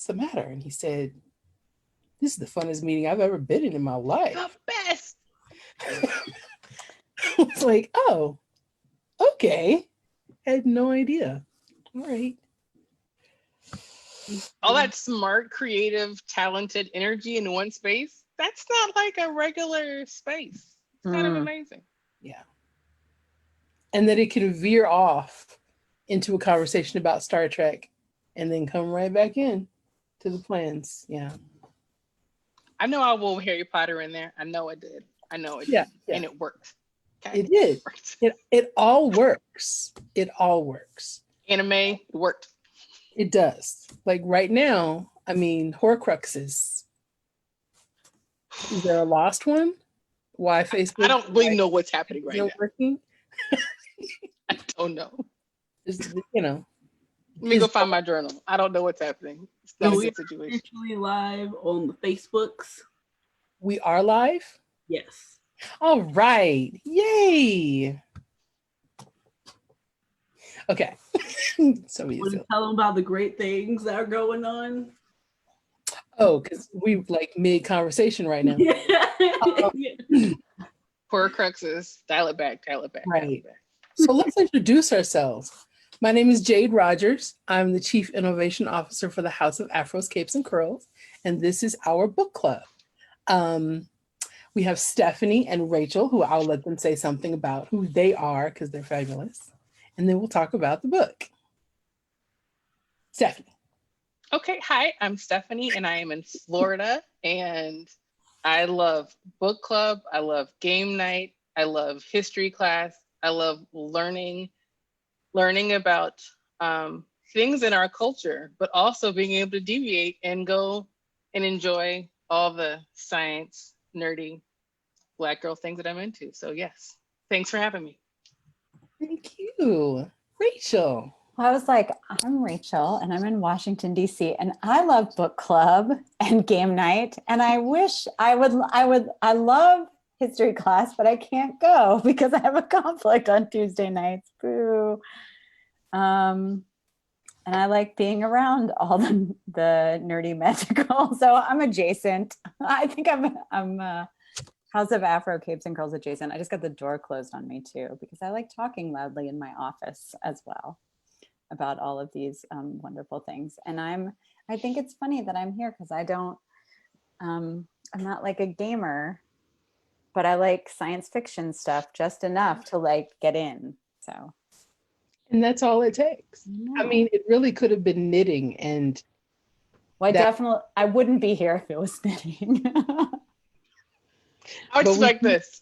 the matter? And he said, this is the funnest meeting I've ever been in my life. The best. I was like, oh, okay. I had no idea. All right. All that smart, creative, talented energy in one space. That's not like a regular space. It's kind of amazing. Yeah. And that it can veer off into a conversation about Star Trek and then come right back in to the plans. Yeah. I know I wove Harry Potter in there. I know it did. I know it Yeah. did. Yeah. And it worked. Okay. It did. It worked. It all works. It all works. Anime, it worked. It does. Like right now, I mean, Horcruxes. Is there a lost one? Why I Facebook? don't really know what's happening right Isn't now. working? I don't know. Just, you know. Let me go find my journal. I don't know what's happening. It's not a good situation. Officially live on the Facebooks. We are live? Yes. All right. Yay. Okay. So Want to tell them about the great things that are going on? Oh, because we like mid conversation right now. Horcruxes. Dial it back. Dial it back. Right. Dial it back. So let's introduce ourselves. My name is Jade Rogers. I'm the Chief Innovation Officer for the House of Afros, Capes, and Curls, and this is our book club. We have Stephanie and Rachel, who I'll let them say something about who they are because they're fabulous, and then we'll talk about the book. Stephanie. Okay, hi, I'm Stephanie and I am in Florida and I love book club, I love game night, I love history class, I love learning about things in our culture, but also being able to deviate and go and enjoy all the science, nerdy, Black girl things that I'm into. So yes, thanks for having me. Thank you. Rachel. I was like, I'm Rachel and I'm in Washington, D.C. and I love book club and game night. And I wish I love history class, but I can't go because I have a conflict on Tuesday nights. Boo. And I like being around all the nerdy magical. So I'm adjacent. I think I'm House of Afro, Capes and Curls adjacent. I just got the door closed on me too, because I like talking loudly in my office as well about all of these wonderful things. And I think it's funny that I'm here because I'm not like a gamer, but I like science fiction stuff just enough to like get in. So. And that's all it takes. I mean, it really could have been knitting and. Well, I wouldn't be here if it was knitting. I would expect this.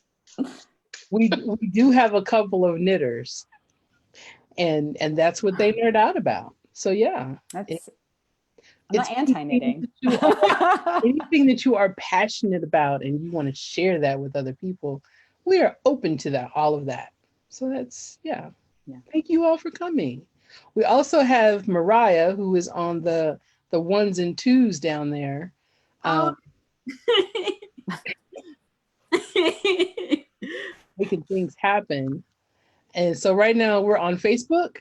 We do have a couple of knitters. And that's what they nerd out about. So yeah, I'm not anti-knitting. Anything that you are passionate about and you want to share that with other people, we are open to that, all of that. So that's yeah. Thank you all for coming. We also have Mariah, who is on the ones and twos down there. Making things happen. And so right now we're on Facebook.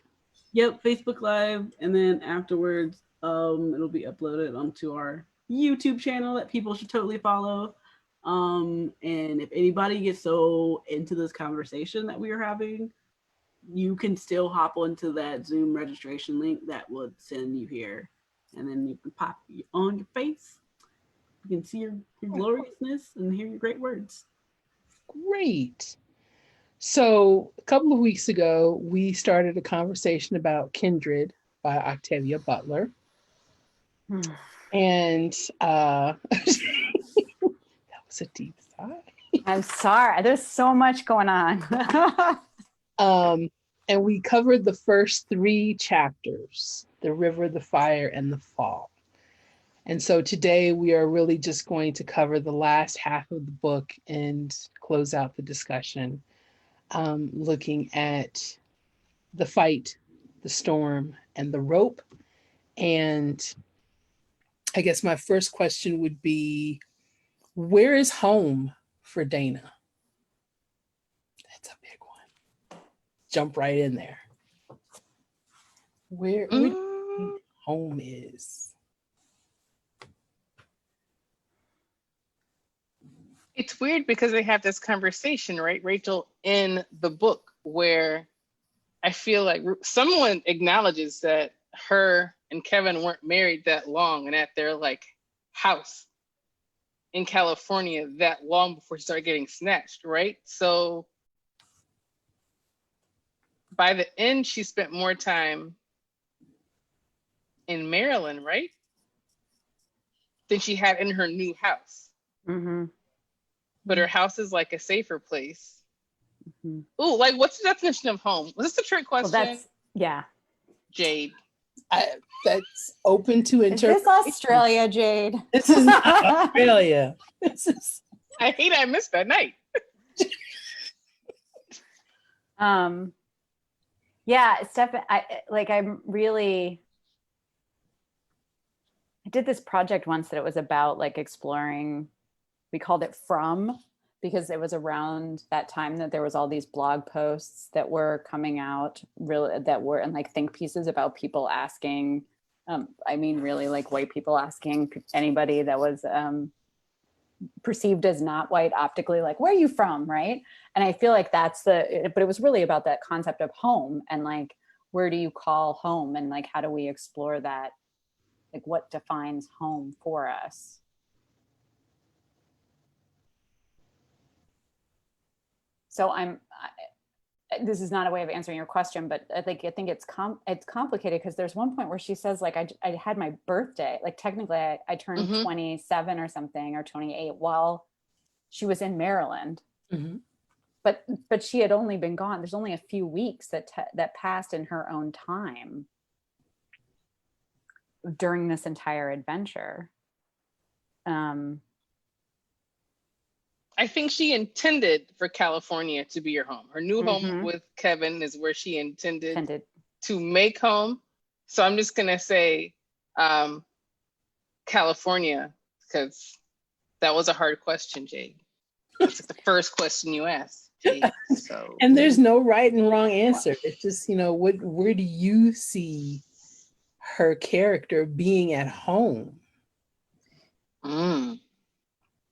Yep, Facebook Live, and then afterwards, it'll be uploaded onto our YouTube channel that people should totally follow. And if anybody gets so into this conversation that we are having, you can still hop onto that Zoom registration link that would send you here, and then you can pop on your face. You can see your gloriousness and hear your great words. Great. So a couple of weeks ago, we started a conversation about Kindred by Octavia Butler. And that was a deep sigh. I'm sorry. There's so much going on. And we covered the first 3 chapters, the river, the fire, and the fall. And so today we are really just going to cover the last half of the book and close out the discussion. Looking at the fight, the storm, and the rope. And I guess my first question would be, where is home for Dana? That's a big one. Jump right in there. Where home is? It's weird because they have this conversation, right, Rachel, in the book where I feel like someone acknowledges that her and Kevin weren't married that long and at their like house in California that long before she started getting snatched, right? So by the end, she spent more time in Maryland, right? Than she had in her new house. Mm-hmm. But her house is like a safer place. Mm-hmm. Ooh, like what's the definition of home? Was this a trick question? Well, yeah. Jade. That's open to Is interpretation. this Australia, Jade? This is not Australia. This is. I hate I missed that night. Yeah, I did this project once that it was about like exploring, we called it From, because it was around that time that there was all these blog posts that were coming out and like think pieces about people asking, really like white people asking anybody that was perceived as not white optically, like, where are you from, right? And I feel like but it was really about that concept of home and like, where do you call home? And like, how do we explore that? Like, what defines home for us? So this is not a way of answering your question, but I think it's complicated because there's one point where she says like, I had my birthday, like technically I turned 27 or something, or 28 while she was in Maryland. Mm-hmm. But she had only been gone. There's only a few weeks that passed in her own time during this entire adventure. I think she intended for California to be her home. Her new home with Kevin is where she intended to make home. So I'm just gonna say California, because that was a hard question, Jade. It's the first question you asked, Jade. So And there's no right and wrong answer. It's just, where do you see her character being at home?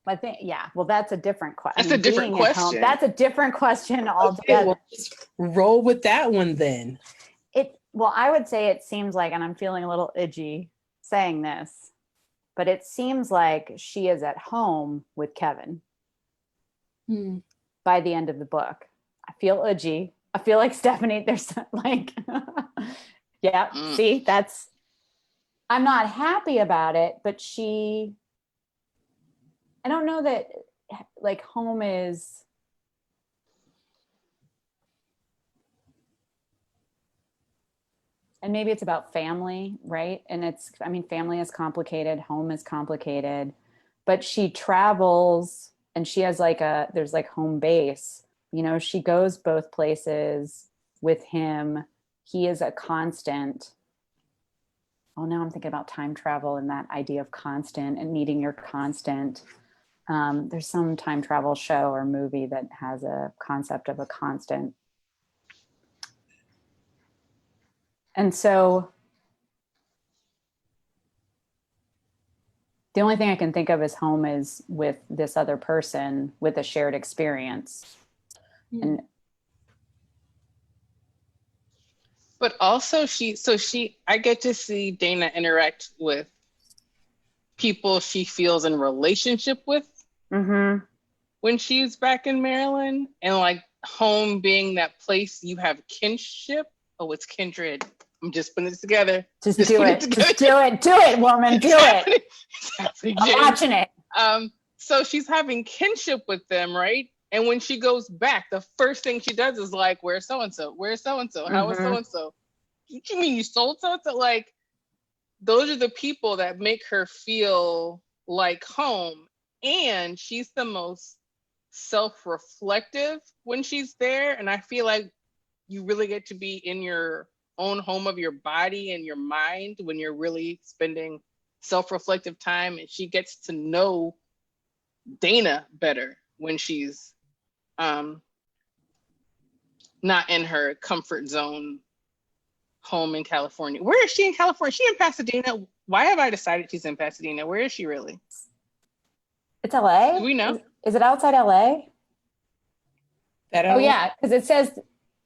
I think, yeah. Well, that's a different question. That's a different question. That's a different question altogether. Okay, well, just roll with that one then. I would say it seems like, and I'm feeling a little itchy saying this, but it seems like she is at home with Kevin by the end of the book. I feel itchy. I feel like Stephanie, there's like, see, I'm not happy about it, but I don't know that like home is, and maybe it's about family, right? And family is complicated, home is complicated, but she travels and she has there's like home base, she goes both places with him. He is a constant. Oh, now I'm thinking about time travel and that idea of constant and needing your constant. There's some time travel show or movie that has a concept of a constant. And so the only thing I can think of as home is with this other person with a shared experience. But also I get to see Dana interact with people she feels in relationship with when she's back in Maryland, and like home being that place you have kinship. Oh, it's kindred. I'm just putting it together. Just do it. Just do it. Do it, woman. Do it. I'm watching it. So she's having kinship with them, right? And when she goes back, the first thing she does is like, where's so-and-so? Where's so-and-so? How is so-and-so? What you mean you sold so-and-so? Like, those are the people that make her feel like home. And she's the most self-reflective when she's there. And I feel like you really get to be in your own home of your body and your mind when you're really spending self-reflective time. And she gets to know Dana better when she's not in her comfort zone home in California. Where is she in California? Is she in Pasadena? Why have I decided she's in Pasadena? Where is she really? It's LA? Do we know? Is it outside LA? That Oh yeah, because it says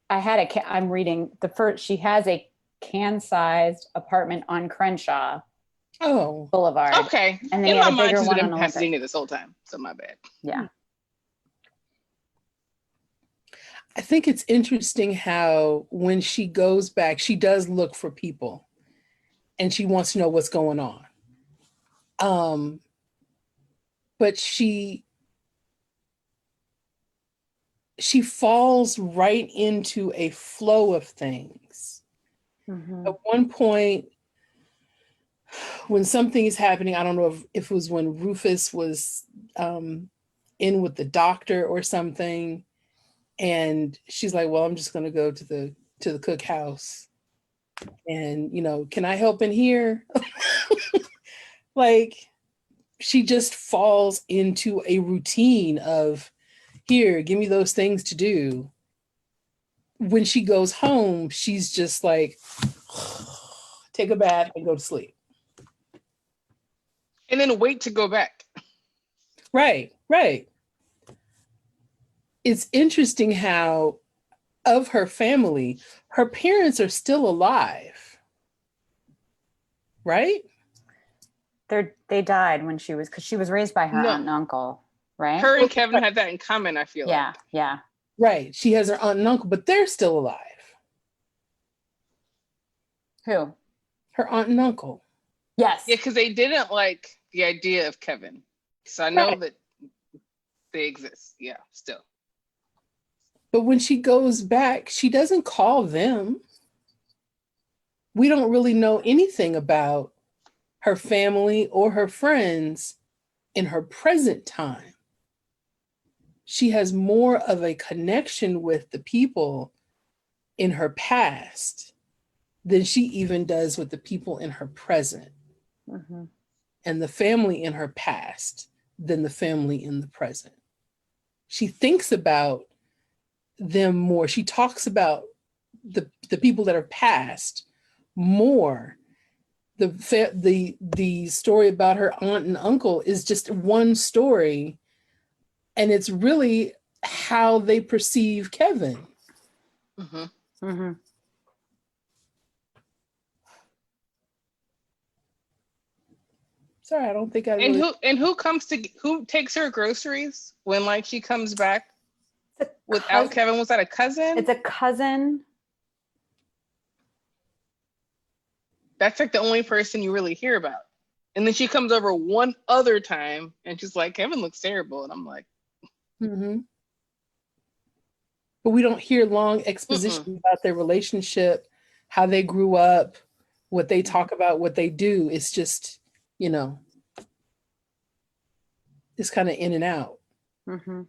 I'm reading the first. She has a can-sized apartment on Crenshaw Boulevard. Okay. And then in he had my a mind, bigger she's one been on in Olympic. Pasadena this whole time, so my bad. Yeah. I think it's interesting how when she goes back, she does look for people and she wants to know what's going on. But she falls right into a flow of things. Mm-hmm. At one point, when something is happening, I don't know if it was when Rufus was in with the doctor or something, and she's like, well, I'm just going to go to the cookhouse and, can I help in here? Like, she just falls into a routine of, here, give me those things to do. When she goes home, she's just like, take a bath and go to sleep. And then wait to go back. Right. It's interesting how, of her family, her parents are still alive. Right? They died when because she was raised by her aunt and uncle, right? Her and Kevin had that in common, I feel like. Yeah. Right. She has her aunt and uncle, but they're still alive. Who? Her aunt and uncle. Yes. Yeah, because they didn't like the idea of Kevin. So I know that they exist. Yeah, still. But when she goes back, she doesn't call them. We don't really know anything about her family or her friends in her present time. She has more of a connection with the people in her past than she even does with the people in her present. Mm-hmm. And the family in her past than the family in the present. She thinks about them more. She talks about the people that are past more. The story about her aunt and uncle is just one story, and it's really how they perceive Kevin. Mm-hmm. Mm-hmm. Sorry, I don't think I and really... who takes her groceries when like she comes back without Kevin? Was that a cousin? It's a cousin. That's like the only person you really hear about. And then she comes over one other time and she's like, Kevin looks terrible. And I'm like, Mm-hmm. But we don't hear long exposition about their relationship, how they grew up, what they talk about, what they do. It's just, it's kind of in and out. Mm-hmm.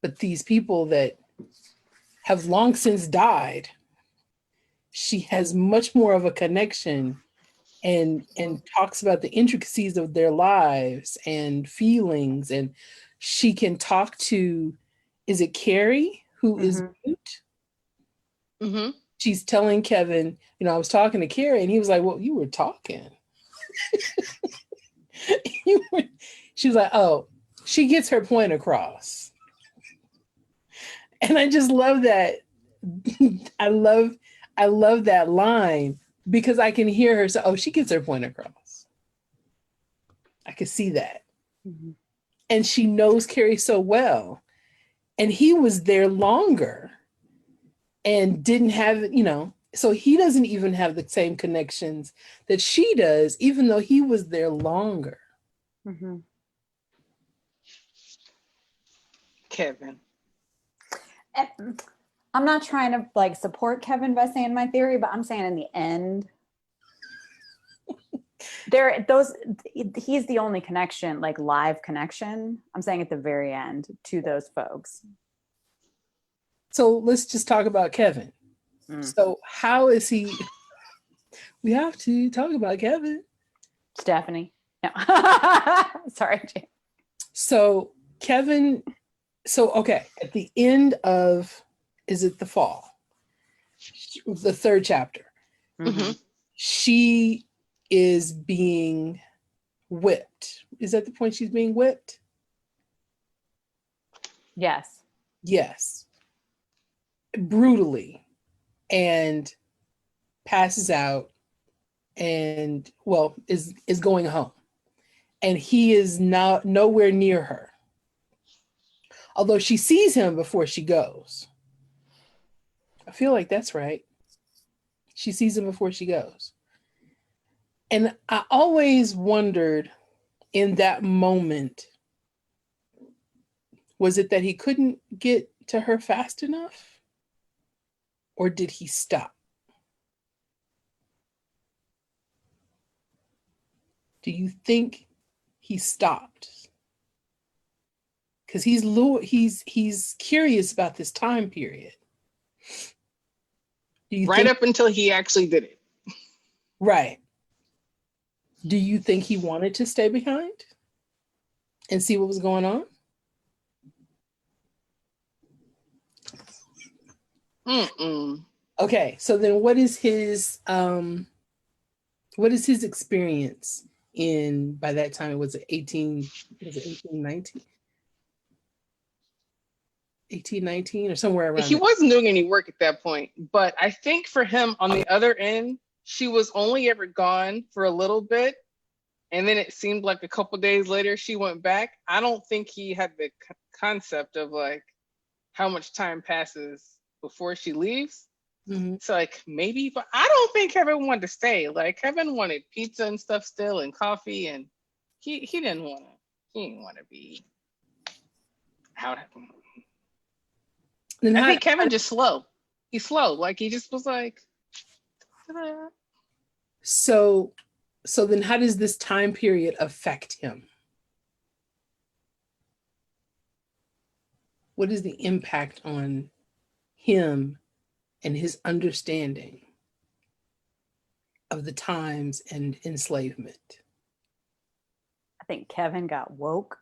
But these people that have long since died, she has much more of a connection and talks about the intricacies of their lives and feelings. And she can talk to, is it Carrie, who is mute? mm-hmm. She's telling Kevin, I was talking to Carrie, and he was like, well, you were talking. She was like, oh, she gets her point across. And I just love that. I love that line because I can hear her say, oh, she gets her point across. I can see that. Mm-hmm. And she knows Carrie so well. And he was there longer and didn't have, so he doesn't even have the same connections that she does, even though he was there longer. Mm-hmm. Kevin. I'm not trying to support Kevin by saying my theory, but I'm saying in the end, he's the only connection, live connection. I'm saying at the very end to those folks. So let's just talk about Kevin. So how is he? We have to talk about Kevin. Stephanie. No. Sorry, Jane. So Kevin, okay, at the end of, is it the fall? The third chapter. Mm-hmm. She is being whipped. Is that the point she's being whipped? Yes. Yes. Brutally. And passes out and, well, is going home. And he is now nowhere near her. Although she sees him before she goes. I feel like that's right. She sees him before she goes. And I always wondered in that moment, was it that he couldn't get to her fast enough? Or did he stop? Do you think he stopped? Because he's curious about this time period. Do you Right up until he actually did it. Right. Do you think he wanted to stay behind and see what was going on? Mm-mm. Okay, so then what is his experience in, by that time it was 1819 or somewhere around He there. wasn't doing any work at that point, but I think for him on the other end, she was only ever gone for a little bit, and then it seemed like a couple days later she went back. I don't think he had the concept of like how much time passes before she leaves. Mm-hmm. It's like maybe, but I don't think Kevin wanted to stay. Like Kevin wanted pizza and stuff still and coffee, and he didn't want to be out. I think Kevin just slow. He's slow. Like he just was like. Ta-da. So then how does this time period affect him? What is the impact on him and his understanding of the times and enslavement? I think Kevin got woke.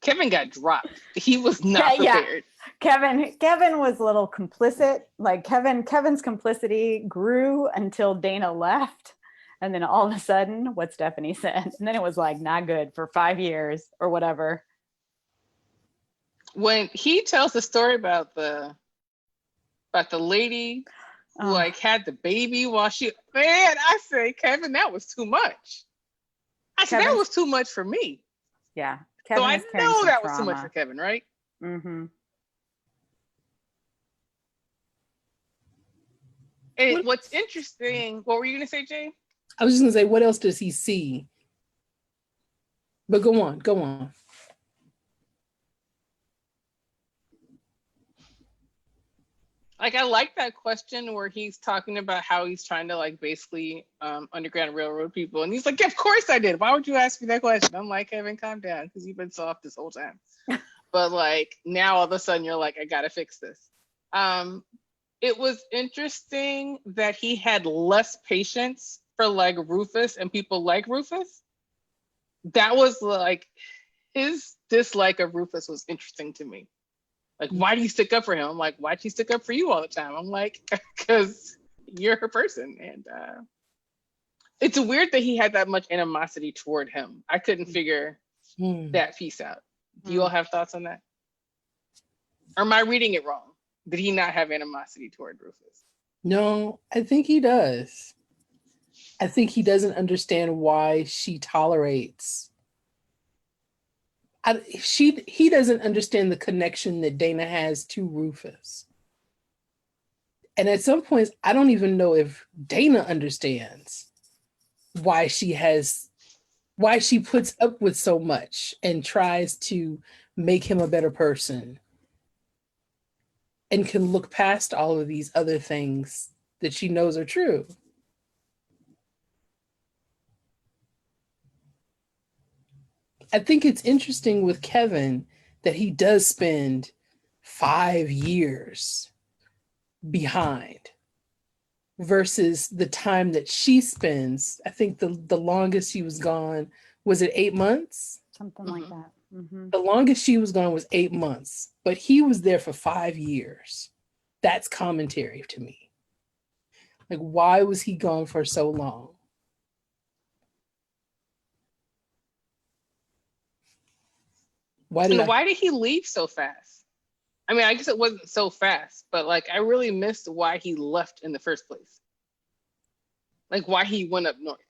Kevin got dropped. He was not prepared. Kevin was a little complicit. Like Kevin's complicity grew until Dana left. And then all of a sudden, what Stephanie said. And then it was like not good for 5 years or whatever. When he tells the story about the lady who like had the baby while I say, Kevin, that was too much. I said, that was too much for me. Yeah. Kevin, so I know that was too much for Kevin, right? Mm-hmm. And what's interesting, what were you going to say, Jay? I was just going to say, what else does he see? But go on. Like, I like that question where he's talking about how he's trying to like basically Underground Railroad people. And he's like, yeah, of course I did. Why would you ask me that question? I'm like, Kevin, calm down, because you've been soft this whole time. But like now all of a sudden you're like, I gotta fix this. It was interesting that he had less patience for like Rufus and people like Rufus. That was like his dislike of Rufus was interesting to me. Like, why do you stick up for him? I'm like, why'd she stick up for you all the time? I'm like, because you're her person. And it's weird that he had that much animosity toward him. I couldn't figure that piece out. Do you all have thoughts on that? Or am I reading it wrong? Did he not have animosity toward Rufus? No, I think he does. I think he doesn't understand why she tolerates. He doesn't understand the connection that Dana has to Rufus. And at some points, I don't even know if Dana understands why she puts up with so much and tries to make him a better person and can look past all of these other things that she knows are true. I think it's interesting with Kevin that he does spend 5 years behind versus the time that she spends. I think the longest she was gone, was it 8 months? Something like that. Mm-hmm. The longest she was gone was 8 months, but he was there for 5 years. That's commentary to me. Like, why was he gone for so long? Why did And I? why did he leave so fast? I mean, I guess it wasn't so fast, but like I really missed why he left in the first place. Like why he went up north.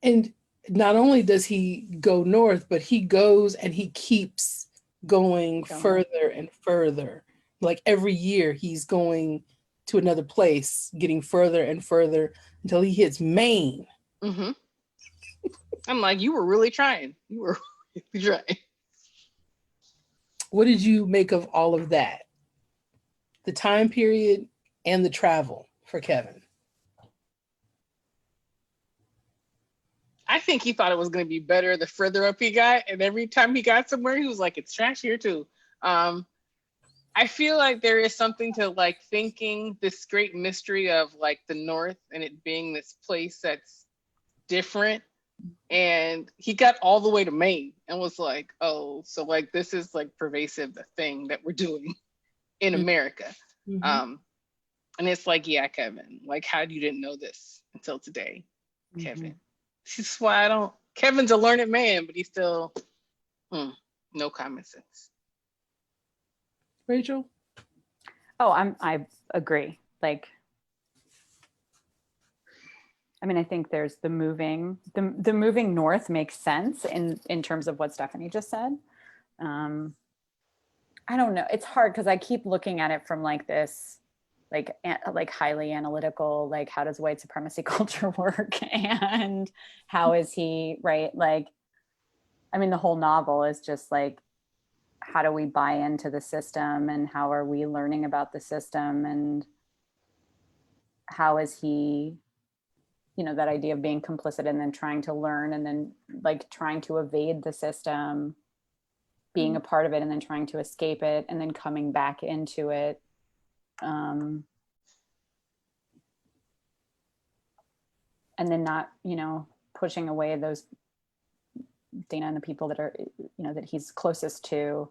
And not only does he go north, but he goes and he keeps going further and further. Like every year he's going to another place, getting further and further until he hits Maine. Mm-hmm. I'm like, you were really trying. You were really trying. What did you make of all of that? The time period and the travel for Kevin. I think he thought it was going to be better the further up he got. And every time he got somewhere, he was like, it's trash here too. I feel like there is something to like thinking this great mystery of like the North and it being this place that's different. And he got all the way to Maine and was like, oh, so like this is like pervasive, the thing that we're doing in America. Mm-hmm. And it's like, yeah, Kevin, like how you didn't know this until today, Kevin. This is why Kevin's a learned man, but he's still no common sense. Rachel? Oh, I agree. Like, I mean, I think there's the moving north makes sense in terms of what Stephanie just said. I don't know. It's hard because I keep looking at it from like this, like highly analytical, like how does white supremacy culture work and how is he, right? Like, I mean, the whole novel is just like, how do we buy into the system and how are we learning about the system and how is he, you know, that idea of being complicit and then trying to learn and then like trying to evade the system, being a part of it and then trying to escape it and then coming back into it. And then not, you know, pushing away those Dana and the people that are, you know, that he's closest to.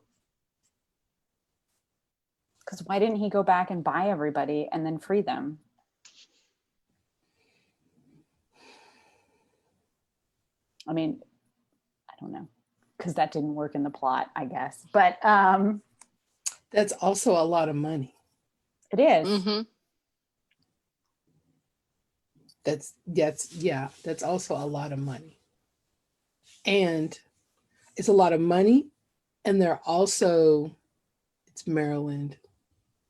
Because why didn't he go back and buy everybody and then free them? I mean, I don't know, because that didn't work in the plot, I guess. But that's also a lot of money. It is. Mm-hmm. That's also a lot of money. And it's a lot of money. And they're also, it's Maryland,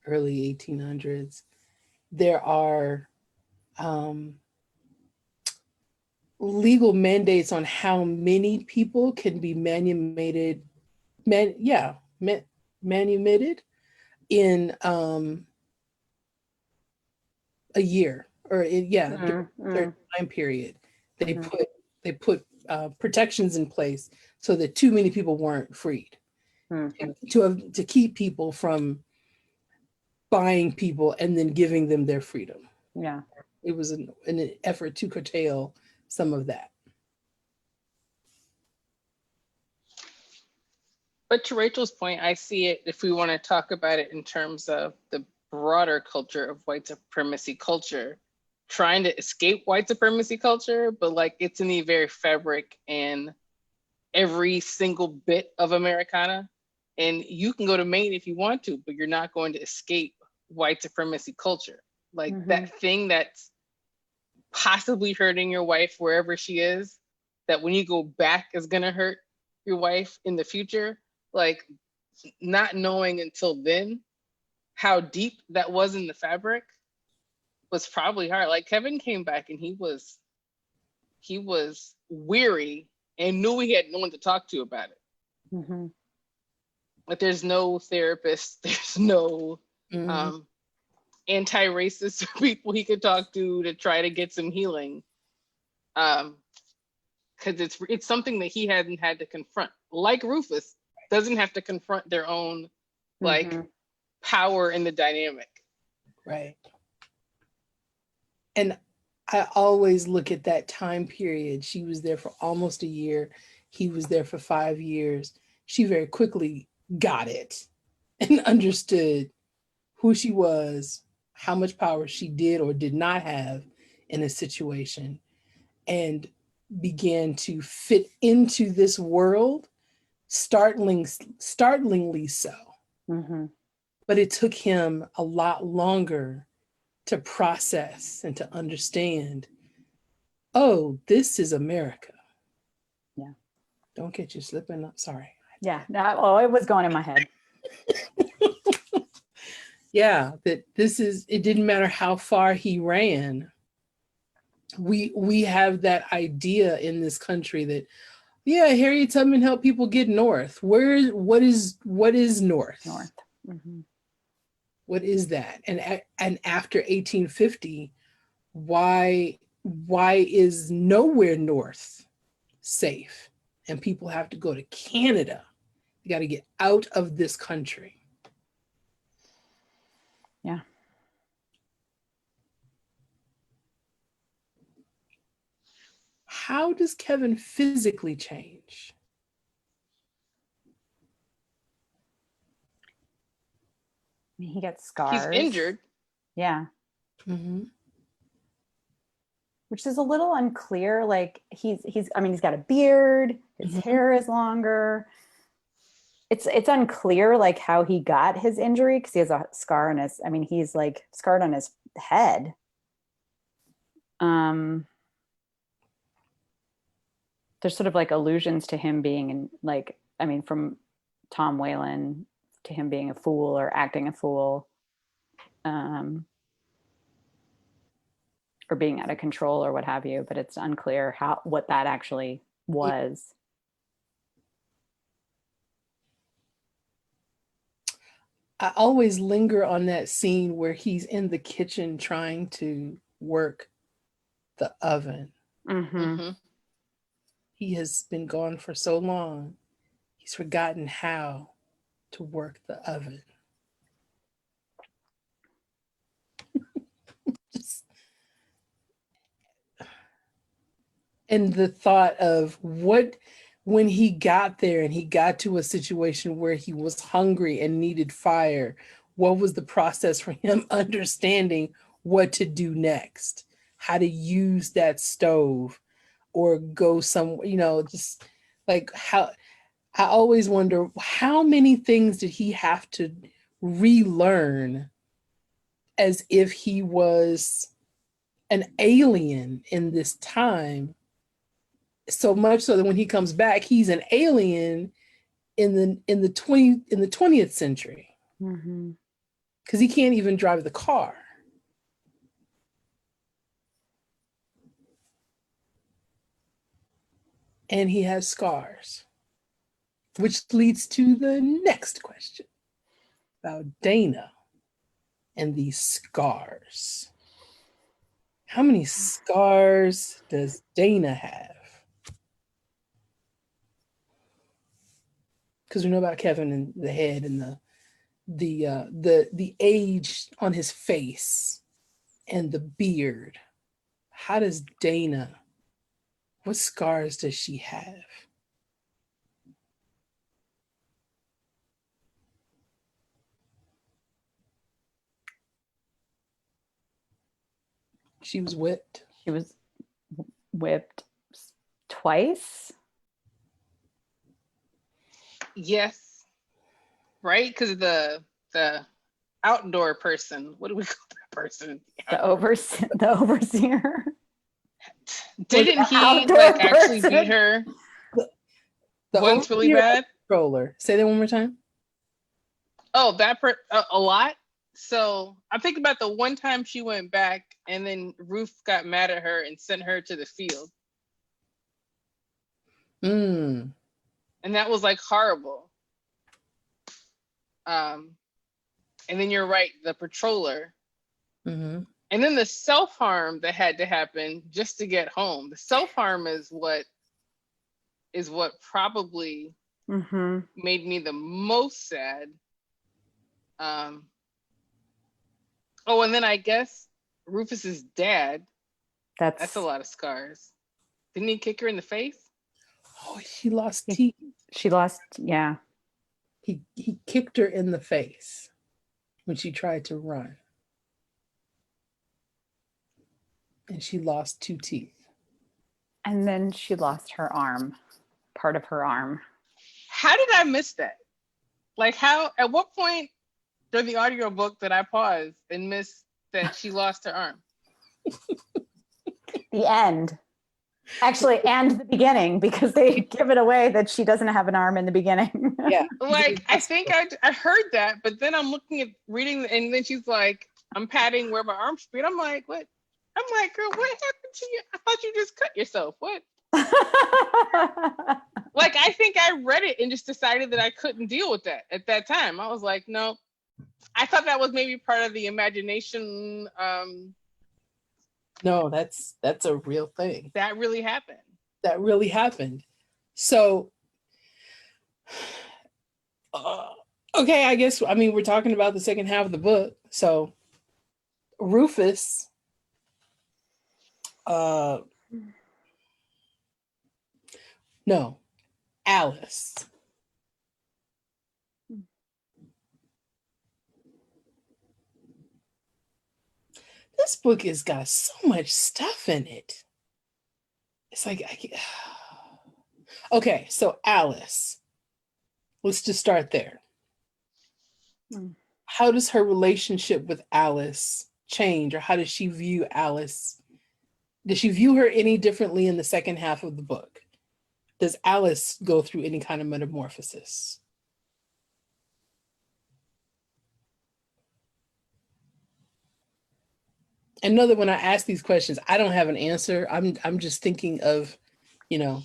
early 1800s. There are legal mandates on how many people can be manumitted in a year or during a time period. They put protections in place so that too many people weren't freed to keep people from buying people and then giving them their freedom. Yeah, it was an effort to curtail some of that. But to Rachel's point, I see it, if we want to talk about it in terms of the broader culture of white supremacy culture, trying to escape white supremacy culture, but like it's in the very fabric and every single bit of Americana. And you can go to Maine if you want to, but you're not going to escape white supremacy culture. Like that thing that's possibly hurting your wife wherever she is, that when you go back is gonna hurt your wife in the future. Like not knowing until then how deep that was in the fabric was probably hard. Like Kevin came back and he was weary and knew he had no one to talk to about it. Like there's no therapist, there's no anti-racist people he could talk to try to get some healing. Because it's something that he hadn't had to confront. Like Rufus doesn't have to confront their own like power in the dynamic. Right. And I always look at that time period. She was there for almost a year. He was there for 5 years. She very quickly got it and understood who she was, how much power she did or did not have in a situation, and began to fit into this world startlingly so. Mm-hmm. But it took him a lot longer to process and to understand, oh, this is America. Yeah. Don't get you slipping up. Sorry. Yeah. Oh, it was going in my head. Yeah, that it didn't matter how far he ran. We have that idea in this country that, yeah, Harriet Tubman helped people get north. What is north? North. Mm-hmm. What is that? And after 1850, why is nowhere north safe? And people have to go to Canada. You got to get out of this country. Yeah. How does Kevin physically change? I mean, he gets scars. He's injured. Yeah. Mm-hmm. Which is a little unclear. Like he's got a beard, his Mm-hmm. hair is longer. It's unclear like how he got his injury because he has a scar on his, he's like scarred on his head. There's sort of like allusions to him being in from Tom Whalen to him being a fool or acting a fool. Or being out of control or what have you, but it's unclear what that actually was. I always linger on that scene where he's in the kitchen trying to work the oven. Mm-hmm. Mm-hmm. He has been gone for so long, he's forgotten how to work the oven. And the thought of when he got there and he got to a situation where he was hungry and needed fire, what was the process for him understanding what to do next, how to use that stove or go somewhere, just like how I always wonder how many things did he have to relearn as if he was an alien in this time, so much so that when he comes back, he's an alien in the 20th century. Mm-hmm. Because he can't even drive the car. And he has scars, which leads to the next question about Dana and these scars. How many scars does Dana have? Because we know about Kevin and the head and the age on his face and the beard. How does Dana, what scars does she have? She was whipped. She was whipped twice. Yes. Right? Because the outdoor person, what do we call that person? The overseer. Didn't he outdoor actually person. beat her The once really bad? Controller. Say that one more time. Oh, a lot. So I'm thinking about the one time she went back and then Ruth got mad at her and sent her to the field. Mm. And that was like horrible. And then you're right, the patroller. Mm-hmm. And then the self-harm that had to happen just to get home. The self-harm is what probably Mm-hmm. made me the most sad. Oh, and then I guess Rufus's dad. That's a lot of scars. Didn't he kick her in the face? Oh, she lost teeth. She lost, yeah. He kicked her in the face when she tried to run. And she lost 2 teeth. And then she lost her arm, part of her arm. how did I miss that? Like, how, at what point during the audiobook did I pause and miss that she lost her arm? The end. Actually, and the beginning, because they give it away that she doesn't have an arm in the beginning. Yeah. Like, I think I heard that, but then I'm looking at reading, and then she's like, I'm patting where my arm should be. And I'm like, what? I'm like, girl, what happened to you? I thought you just cut yourself. What? Like, I think I read it and just decided that I couldn't deal with that at that time. I was like, no. I thought that was maybe part of the imagination. No, that's a real thing. That really happened. That really happened. So, okay, I guess, I mean, we're talking about the second half of the book. So, Rufus, no, Alice. This book has got so much stuff in it. It's like, okay, so Alice, let's just start there. How does her relationship with Alice change, or how does she view Alice? Does she view her any differently in the second half of the book? Does Alice go through any kind of metamorphosis? And know that when I ask these questions, I don't have an answer. I'm just thinking of, you know,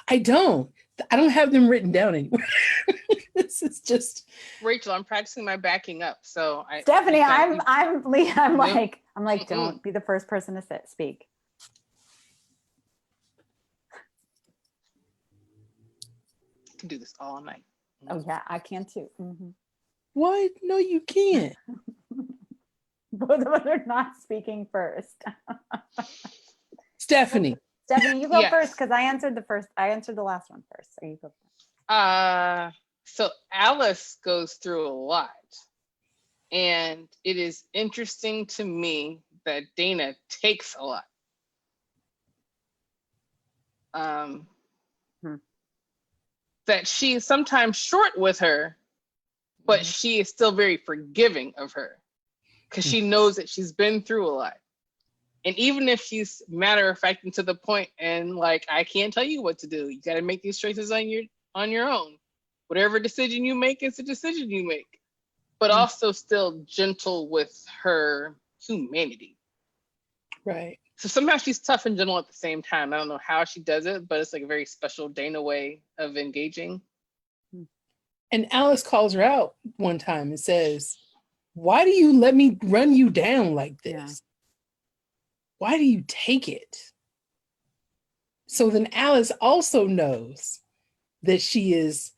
I don't have them written down anywhere. This is just Rachel, I'm practicing my backing up. So Stephanie, I'm like, Mm-mm. don't be the first person to speak. I can do this all night. Oh yeah, I can too. Mm-hmm. What? No, you can't. Both of us are not speaking first. Stephanie, you go Yes. first, because I answered the last one first. So you go first. So Alice goes through a lot. And it is interesting to me that Dana takes a lot. That she is sometimes short with her, but she is still very forgiving of her because she knows that she's been through a lot. And even if she's matter of fact and to the point and like, I can't tell you what to do. You got to make these choices on your own. Whatever decision you make is the decision you make, but also still gentle with her humanity. right? So somehow she's tough and gentle at the same time. I don't know how she does it, but it's like a very special Dana way of engaging. And Alice calls her out one time and says, "Why do you let me run you down like this? Yeah. Why do you take it?" So then Alice also knows that she is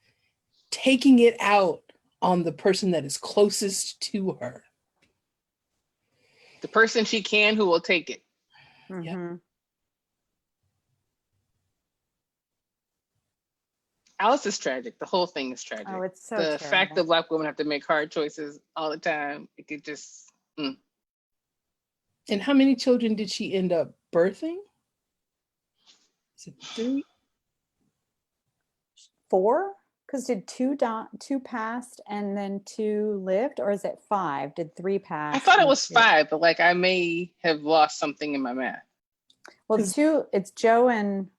taking it out on the person that is closest to her. The person she can who will take it. Mm-hmm. Alice is tragic. The whole thing is tragic. Oh, it's so the terrible. fact that Black women have to make hard choices all the time. It could just. And how many children did she end up birthing? Is it 3? 4? Because did 2 passed and then 2 lived, or is it 5? Did 3 pass? I thought it and was 2? 5, but like I may have lost something in my math. Well, 2. It's Joe and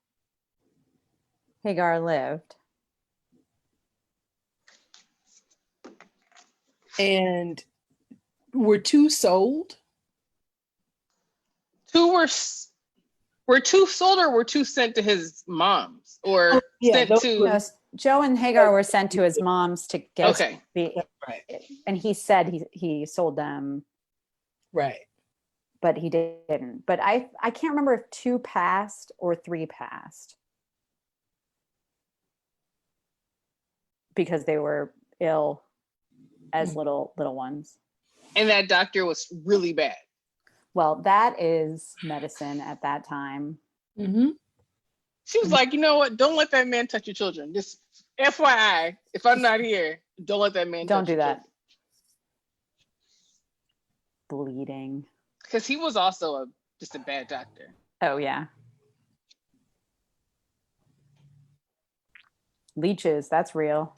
Hagar lived. And were 2 sold? 2 were 2 sold, or were 2 sent to his mom's, or sent to. No, Joe and Hagar were sent to his mom's to get. Okay. Right. And he said he sold them. Right. But he didn't. But I can't remember if 2 passed or 3 passed, because they were ill as little ones. And that doctor was really bad. Well, that is medicine at that time. Mm-hmm. She was like, you know what? Don't let that man touch your children. Just FYI, if I'm not here, don't let that man Don't touch do your that. children. Bleeding. Because he was also just a bad doctor. Oh, yeah. leeches. That's real.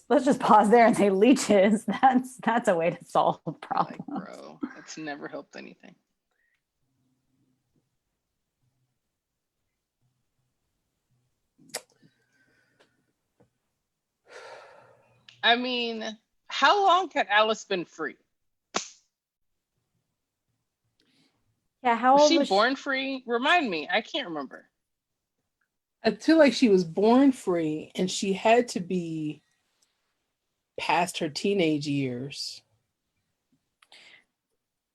Let's just pause there and say leeches. That's a way to solve problems. Like, bro, it's never helped anything. I mean, how long had Alice been free? Yeah, how Was old she was born free? Remind me, I can't remember. I feel like she was born free and she had to be past her teenage years.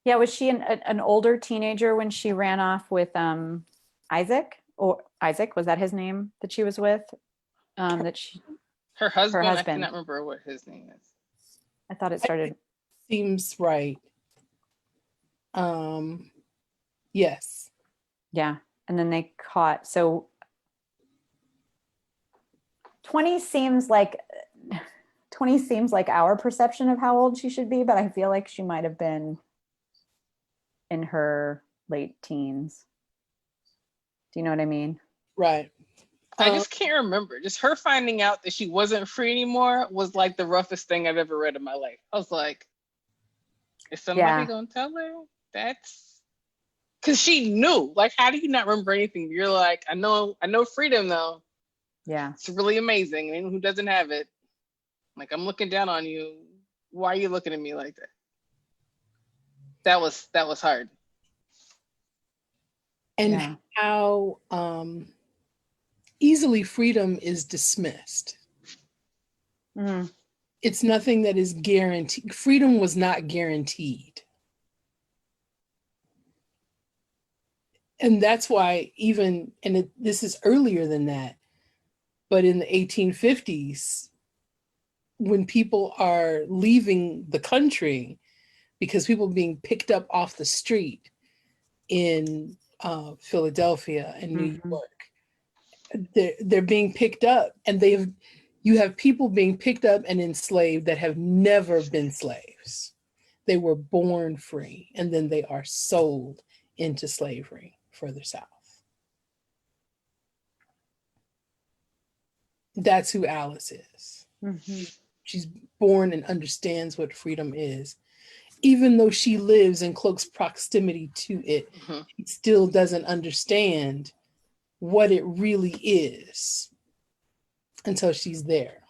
Yeah, was she an older teenager when she ran off with Isaac? Or Isaac, was that his name that she was with? Her husband, I husband. cannot remember what his name is. I thought it started. Seems right. Yes. Yeah. And then they caught. So 20 seems like our perception of how old she should be, but I feel like she might have been in her late teens. Do you know what I mean? Right. I just can't remember. Just her finding out that she wasn't free anymore was like the roughest thing I've ever read in my life. I was like, is somebody gonna tell her? That's because she knew. Like, how do you not remember anything? You're like, I know freedom though. Yeah. It's really amazing. Anyone who doesn't have it, like, I'm looking down on you. Why are you looking at me like that? That was hard. And how easily freedom is dismissed. Mm. It's nothing that is guaranteed. Freedom was not guaranteed. And that's why this is earlier than that, but in the 1850s, when people are leaving the country because people are being picked up off the street in Philadelphia and New York, they're being picked up, and you have people being picked up and enslaved that have never been slaves. They were born free, and then they are sold into slavery further south. That's who Alice is. Mm-hmm. She's born and understands what freedom is. Even though she lives in close proximity to it, she still doesn't understand what it really is until she's there.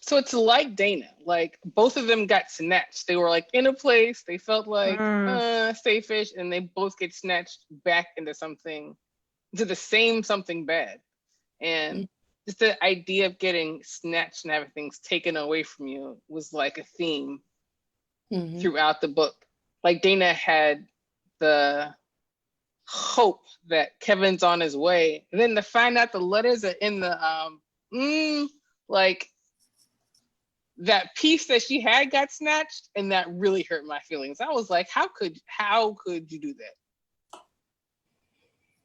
So it's like Dana. Like, both of them got snatched. They were like in a place, they felt like safe-ish, and they both get snatched back into the same something bad. And just the idea of getting snatched and having things taken away from you was like a theme throughout the book. Like, Dana had the hope that Kevin's on his way, and then to find out the letters are in the like, that piece that she had got snatched, and that really hurt my feelings. I was like, how could you do that?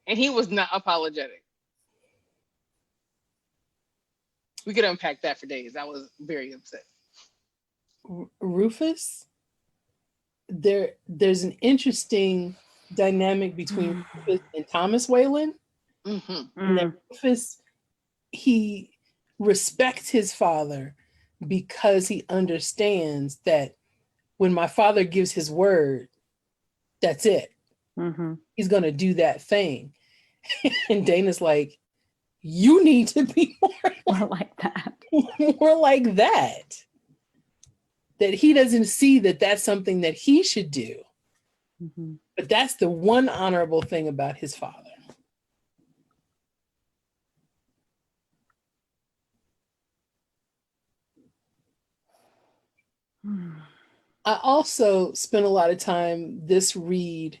And he was not apologetic. We could unpack that for days. I was very upset. Rufus, there's an interesting dynamic between Rufus and Thomas Whalen. And that Rufus, he respects his father because he understands that when my father gives his word, that's it. He's going to do that thing. And Dana's like, you need to be more like that. More like that. That he doesn't see that that's something that he should do. But that's the one honorable thing about his father. I also spent a lot of time this read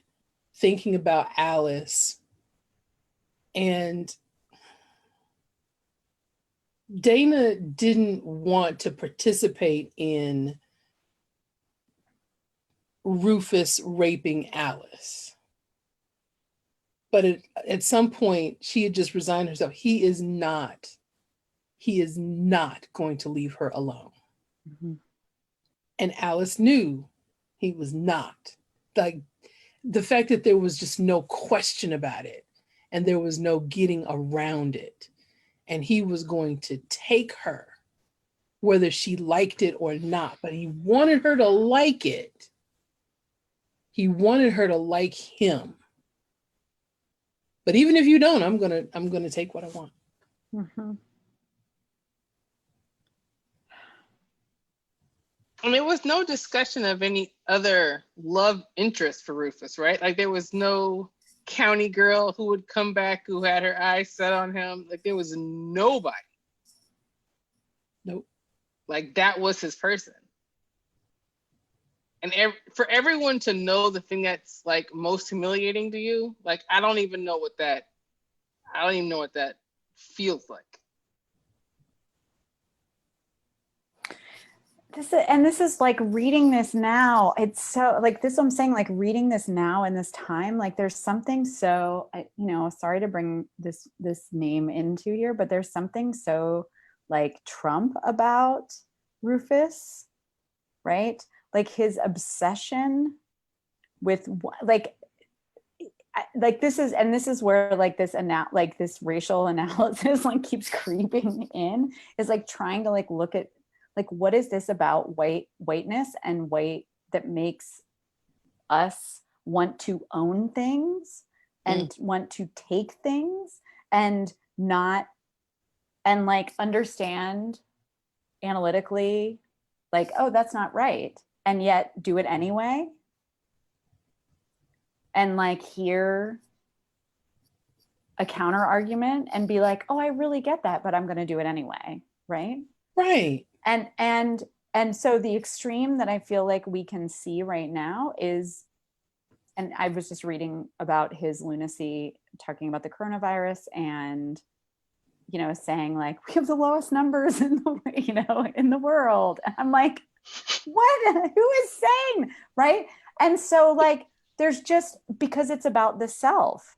thinking about Alice, and Dana didn't want to participate in Rufus raping Alice. But at some point, she had just resigned herself. He is not going to leave her alone. And Alice knew he was not. Like, the fact that there was just no question about it. and there was no getting around it. And he was going to take her, whether she liked it or not, but he wanted her to like it. He wanted her to like him. But even if you don't, I'm gonna take what I want. Mm-hmm. And there was no discussion of any other love interest for Rufus, right? Like there was no county girl who would come back who had her eyes set on him. Like there was nobody. Nope. Like that was his person. And for everyone to know the thing that's like most humiliating to you, like I don't even know what that feels like. This is like reading this now. It's so like this. I'm saying like reading this now in this time. Like there's something so sorry to bring this name into here, but there's something so like Trump about Rufus, right? Like his obsession with like this is where like this racial analysis like keeps creeping in, is like trying to like look at like what is this about whiteness and white that makes us want to own things and want to take things and not and like understand analytically like, oh, that's not right, and yet do it anyway, and like hear a counter argument and be like, oh, I really get that, but I'm going to do it anyway, right? And so the extreme that I feel like we can see right now is, and I was just reading about his lunacy, talking about the coronavirus and, saying like, we have the lowest numbers in the world. And I'm like, what? Who is sane? Right. And so like, there's just, because it's about the self,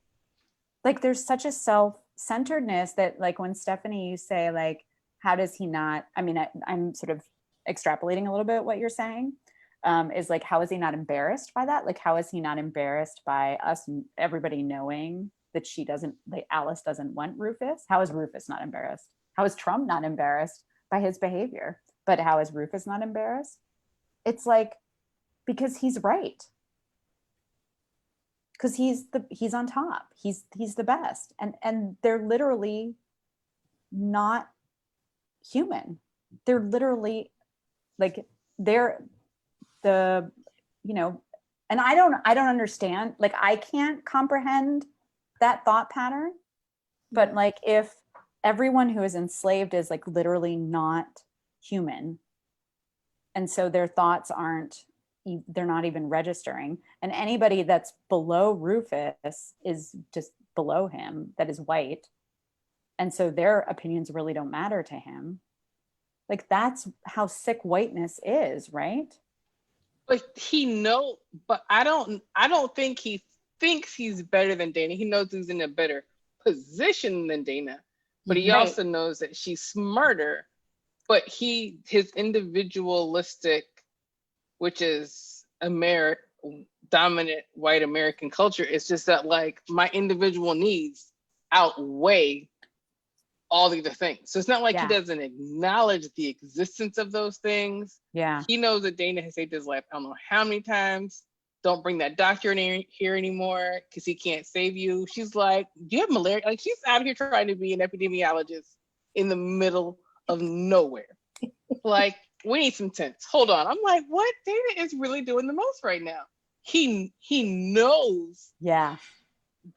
like there's such a self-centeredness that like when Stephanie, you say like, how does he not, I mean, I'm sort of extrapolating a little bit what you're saying, is like, how is he not embarrassed by that? Like, how is he not embarrassed by us, everybody knowing that Alice doesn't want Rufus? How is Rufus not embarrassed? How is Trump not embarrassed by his behavior? But how is Rufus not embarrassed? It's like, because he's right. Because he's on top. He's the best. And they're literally not human. They're literally like they're the and I don't understand, like I can't comprehend that thought pattern, but like if everyone who is enslaved is like literally not human, and so their thoughts they're not even registering, and anybody that's below Rufus is just below him, that is white, and so their opinions really don't matter to him. Like that's how sick whiteness is, right? But I don't think he thinks he's better than Dana. He knows he's in a better position than Dana, but he also knows that she's smarter. But his individualistic, which is dominant white American culture, is just that like my individual needs outweigh all the other things. So it's not like he doesn't acknowledge the existence of those things. Yeah. He knows that Dana has saved his life I don't know how many times. Don't bring that doctor in here anymore because he can't save you. She's like, do you have malaria? Like she's out here trying to be an epidemiologist in the middle of nowhere. Like, we need some tents. Hold on. I'm like, what? Dana is really doing the most right now. He knows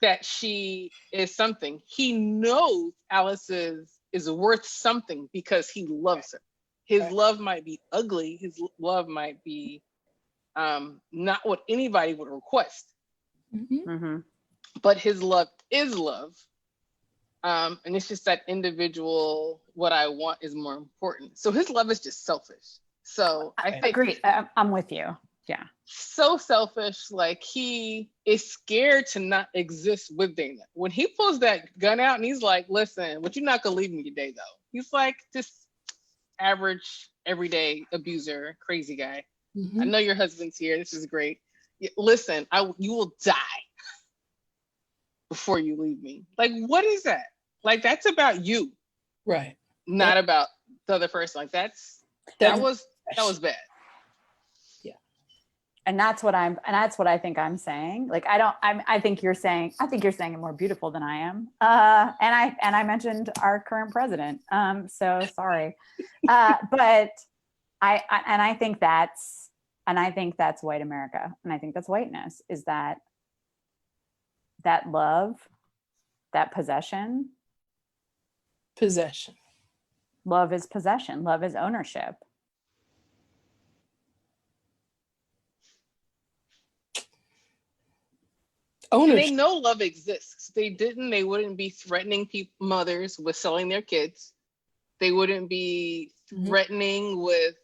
that she is something. He knows Alice is worth something because he loves her. His love might be ugly. His love might be not what anybody would request. But his love is love. And it's just that individual, what I want is more important. So his love is just selfish. So I think agree. I'm with you. Yeah. So selfish. Like he is scared to not exist with Dana. When he pulls that gun out and he's like, listen, but you're not gonna leave me today though. He's like this average, everyday abuser, crazy guy. I know your husband's here. This is great. Listen, you will die before you leave me. Like, what is that? Like, that's about you, Right. not about the other person. Like, that was bad. And that's what I think I'm saying. Like, I think you're saying it more beautiful than I am. And I mentioned our current president. So sorry. But I think that's white America. And I think that's whiteness, is that love, that possession. Love is possession. Love is ownership. And they know love exists. They wouldn't be threatening mothers with selling their kids. They wouldn't be threatening with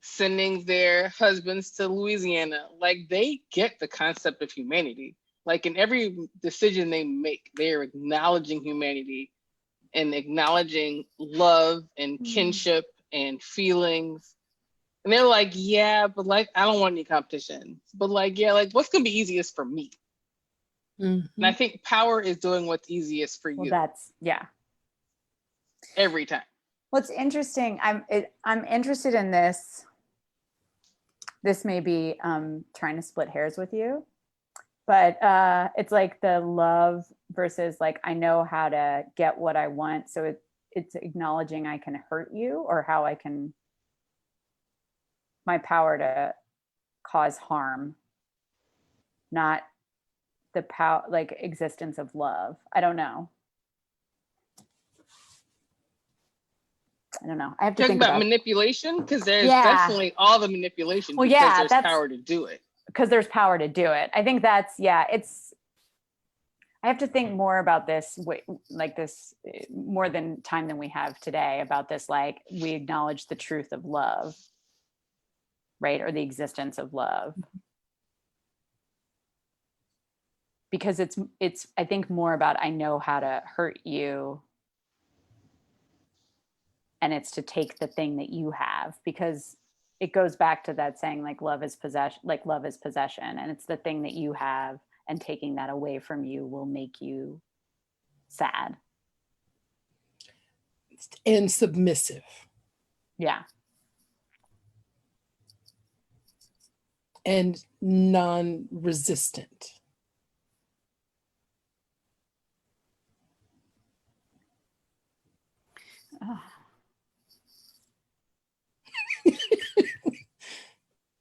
sending their husbands to Louisiana. Like, they get the concept of humanity. Like, in every decision they make, they're acknowledging humanity and acknowledging love and kinship and feelings. And they're like, yeah, but like, I don't want any competition. But like, yeah, like, what's going to be easiest for me? And I think power is doing what's easiest for you. Every time. What's interesting, I'm interested in this. This may be trying to split hairs with you, but it's like the love versus like, I know how to get what I want. So it's acknowledging I can hurt you, or how I can, my power to cause harm, not the power, like existence of love. I don't know. I have to think about manipulation, because there's definitely all the manipulation. Well, because there's power to do it. Because there's power to do it. I think that's it's. I have to think more about this, like this, more than time than we have today, about this. Like, we acknowledge the truth of love, right, or the existence of love. Because it's I think more about, I know how to hurt you, and it's to take the thing that you have, because it goes back to that saying, like, love is possession, and it's the thing that you have, and taking that away from you will make you sad and submissive. Yeah. And non-resistant.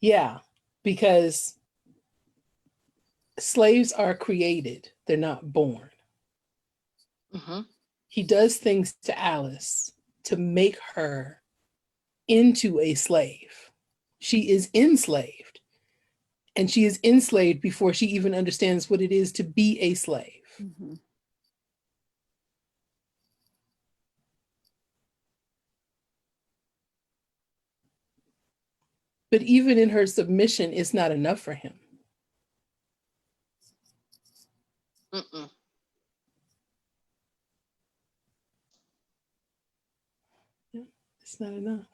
Yeah, because slaves are created, they're not born. He does things to Alice to make her into a slave. She is enslaved, and she is enslaved before she even understands what it is to be a slave. But even in her submission, it's not enough for him. Yeah, it's not enough.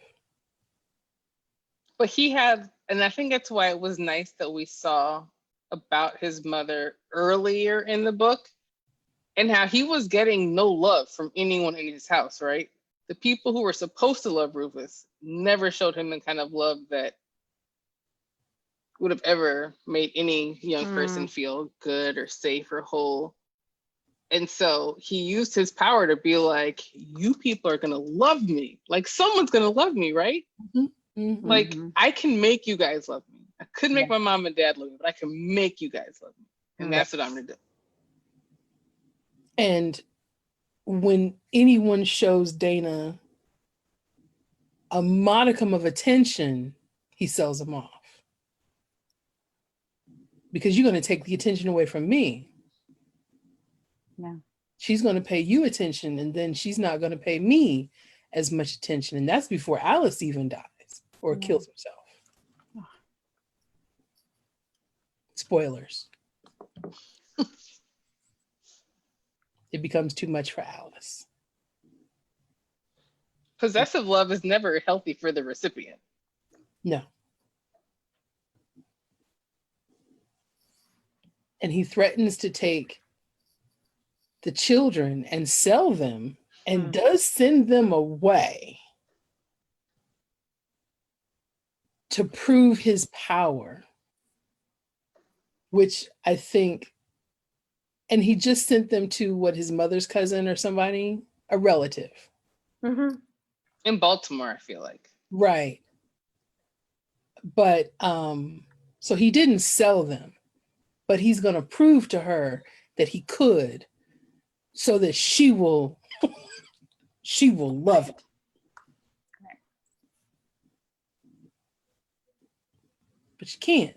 But he had, and I think that's why it was nice that we saw about his mother earlier in the book, and how he was getting no love from anyone in his house, right? The people who were supposed to love Rufus never showed him the kind of love that would have ever made any young person feel good or safe or whole. And so he used his power to be like, you people are going to love me. Like, someone's going to love me, right? Like, I can make you guys love me. I couldn't make my mom and dad love me, but I can make you guys love me. And that's what I'm going to do. And when anyone shows Dana a modicum of attention, he sells them off. Because you're going to take the attention away from me. Yeah. She's going to pay you attention, and then she's not going to pay me as much attention. And that's before Alice even dies or kills himself. Spoilers. It becomes too much for Alice. Possessive love is never healthy for the recipient. No. And he threatens to take the children and sell them and does send them away to prove his power, which I think, and he just sent them to what, his mother's cousin or somebody, a relative. Mm-hmm. In Baltimore, I feel like. Right. But so he didn't sell them, but he's going to prove to her that he could, so that she will love it. But she can't.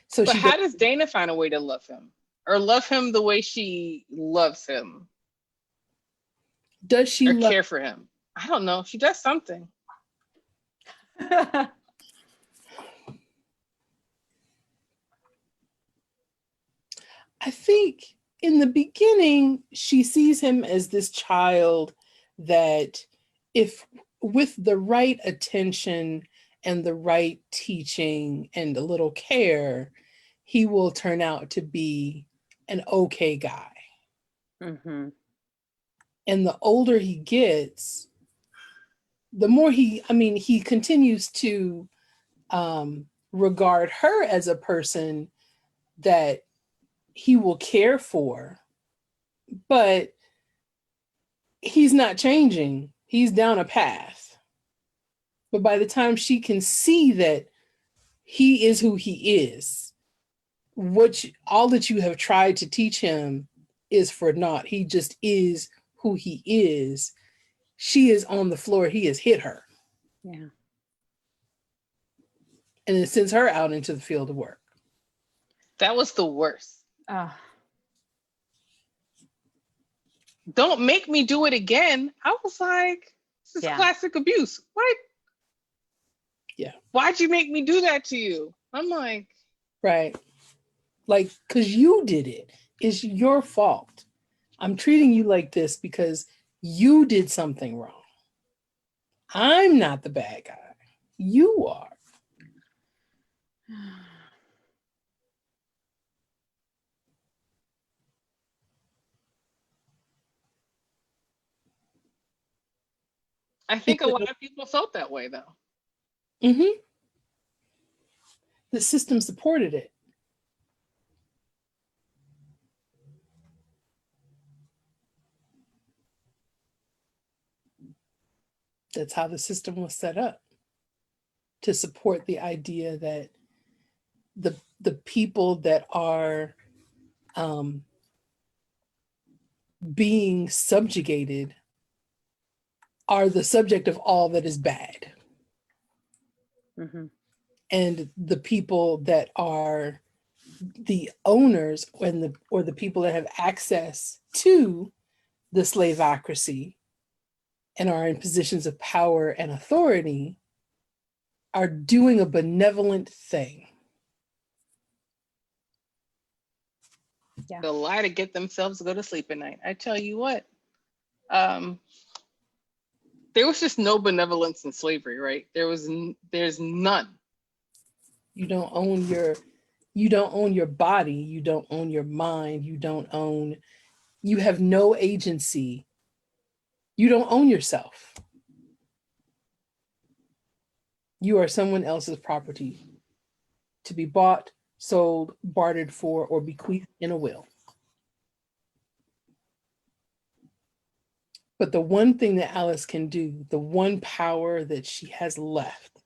So but how does Dana find a way to love him, or love him the way she loves him? Does she care for him? I don't know. She does something. I think in the beginning, she sees him as this child that, if with the right attention and the right teaching and a little care, he will turn out to be an okay guy. Mm-hmm. And the older he gets, the more he continues to regard her as a person that he will care for, but he's not changing. He's down a path. But by the time she can see that he is who he is, all that you have tried to teach him is for naught. He just is who he is. She is on the floor. He has hit her. Yeah. And it sends her out into the field of work. That was the worst. Oh. Don't make me do it again. I was like, this is classic abuse. What? Yeah. Why'd you make me do that to you? I'm like. Right. Like, because you did it. It's your fault. I'm treating you like this because you did something wrong. I'm not the bad guy. You are. I think a lot of people felt that way, though. Mm-hmm. The system supported it. That's how the system was set up, to support the idea that the people that are being subjugated are the subject of all that is bad. Mm-hmm. And the people that are the owners or the people that have access to the slaveocracy and are in positions of power and authority are doing a benevolent thing. Yeah. They'll lie to get themselves to go to sleep at night. I tell you what, there was just no benevolence in slavery, right? There's none. You don't own your body. You don't own your mind. You have no agency. You don't own yourself. You are someone else's property to be bought, sold, bartered for, or bequeathed in a will. But the one thing that Alice can do, the one power that she has left,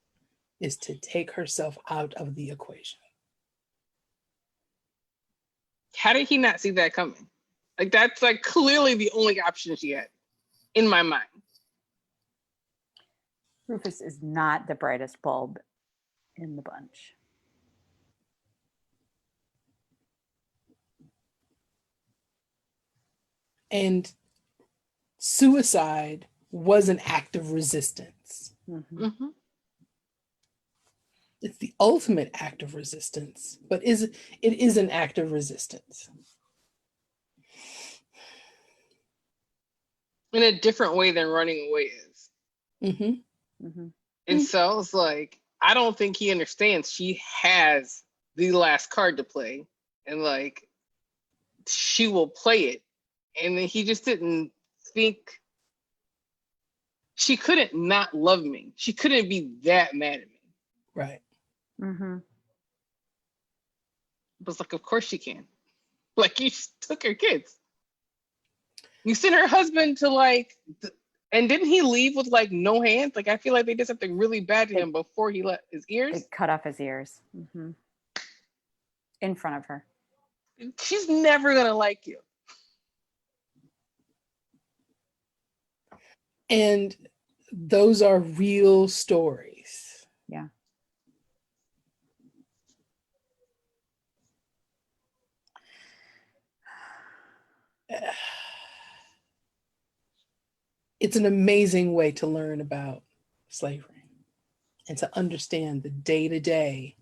is to take herself out of the equation. How did he not see that coming? Like, that's like clearly the only option she had, in my mind. Rufus is not the brightest bulb in the bunch. And suicide was an act of resistance. Mm-hmm. Mm-hmm. It's the ultimate act of resistance, but it is an act of resistance. In a different way than running away is. Mm-hmm. Mm-hmm. And so it's like, I don't think he understands she has the last card to play. And like, she will play it. And then he just didn't think, she couldn't not love me. She couldn't be that mad at me. Right. Mm-hmm. It was like, of course she can. Like, you took her kids. You sent her husband to like, and didn't he leave with like no hands? Like, I feel like they did something really bad to him before he let his ears. They cut off his ears. Mm-hmm. In front of her. She's never gonna like you. And those are real stories. Yeah. It's an amazing way to learn about slavery and to understand the day-to-day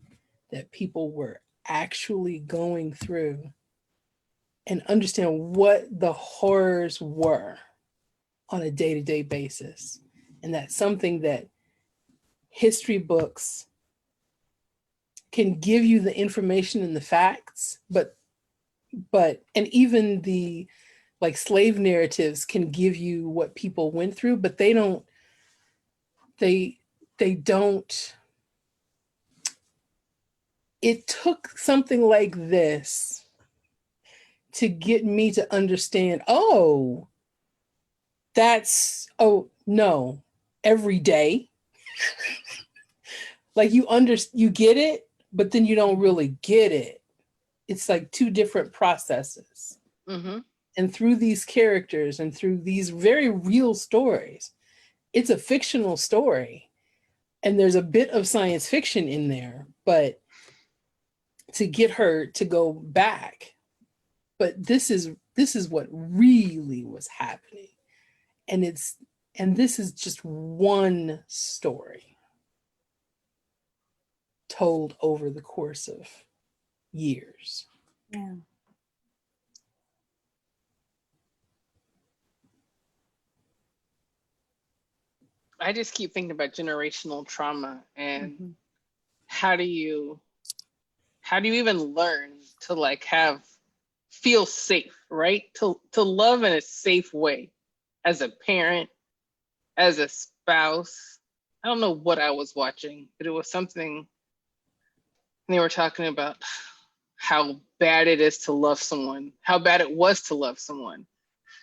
that people were actually going through and understand what the horrors were on a day-to-day basis. And that's something that history books can give you the information and the facts, but and even the like slave narratives can give you what people went through, but they don't it took something like this to get me to understand, oh no, every day. Like you get it, but then you don't really get it. It's like two different processes. Mm-hmm. And through these characters and through these very real stories, it's a fictional story. And there's a bit of science fiction in there, but to get her to go back. But this is what really was happening. And this is just one story told over the course of years. Yeah. I just keep thinking about generational trauma and Mm-hmm. how do you even learn to like feel safe, right? To love in a safe way as a parent, as a spouse. I don't know what I was watching, but it was something they were talking about how bad it is to love someone, how bad it was to love someone.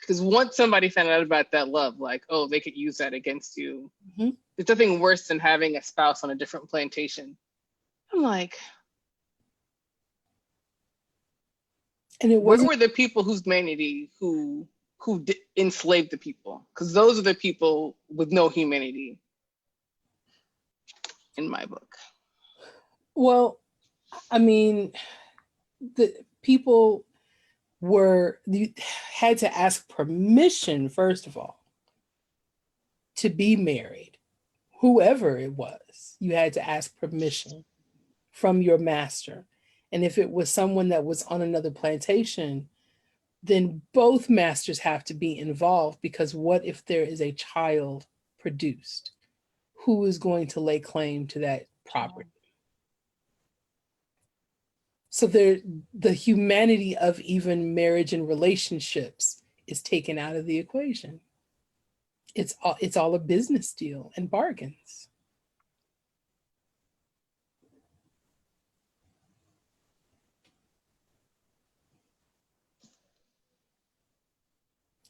Because once somebody found out about that love, like, oh, they could use that against you. Mm-hmm. There's nothing worse than having a spouse on a different plantation. I'm like, and it where wasn't were the people whose humanity who enslaved the people? Because those are the people with no humanity in my book. well, I mean, the people you had to ask permission, first of all, to be married. Whoever it was, you had to ask permission from your master. And if it was someone that was on another plantation, then both masters have to be involved, because what if there is a child produced? Who is going to lay claim to that property? So the humanity of even marriage and relationships is taken out of the equation. It's all a business deal and bargains.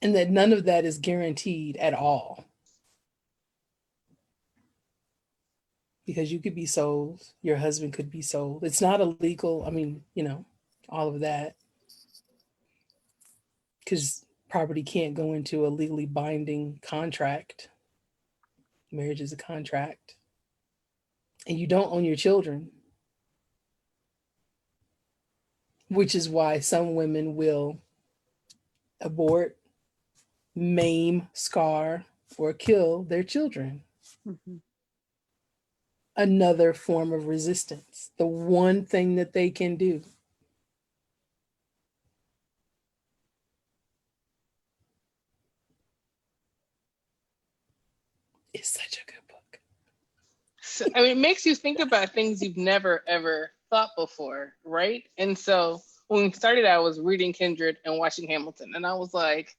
And that none of that is guaranteed at all. Because you could be sold, your husband could be sold. It's not illegal. I mean, all of that. Because property can't go into a legally binding contract. Marriage is a contract. And you don't own your children. Which is why some women will abort, maim, scar, or kill their children. Mm-hmm. Another form of resistance. The one thing that they can do. It's such a good book. So, I mean, it makes you think about things you've never ever thought before, right? And so when we started, I was reading Kindred and watching Hamilton, and I was like,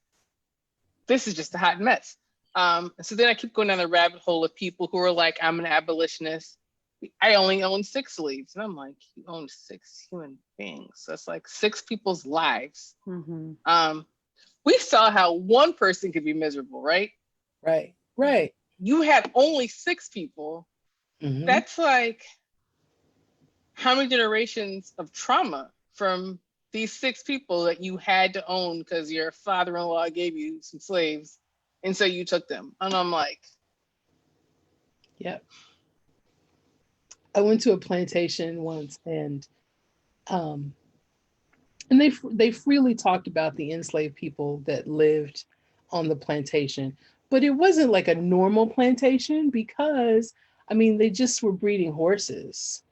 this is just a hot mess. So then I keep going down the rabbit hole of people who are like, I'm an abolitionist. I only own 6 slaves. And I'm like, you own 6 human beings. That's like 6 people's lives. Mm-hmm. We saw how one person could be miserable, right? Right. You had only 6 people. Mm-hmm. That's like how many generations of trauma from these 6 people that you had to own because your father-in-law gave you some slaves, and so you took them. And I'm like, yep. I went to a plantation once, and they freely talked about the enslaved people that lived on the plantation, but it wasn't like a normal plantation because, I mean, they just were breeding horses.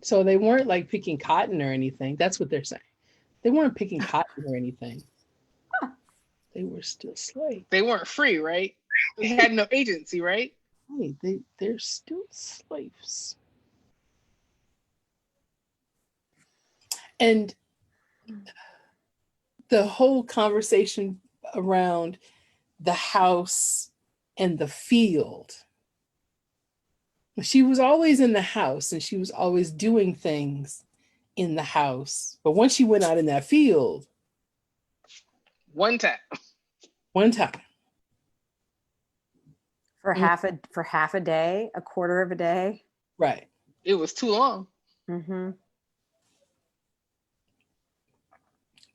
So they weren't like picking cotton or anything. That's what they're saying. They weren't picking cotton or anything. They were still slaves. they weren't free, right? They had no agency, right? Hey, they're still slaves. And the whole conversation around the house and the field. She was always in the house and she was always doing things in the house. But once she went out in that field, One time. For half a day, a quarter of a day. Right. It was too long. Mm-hmm.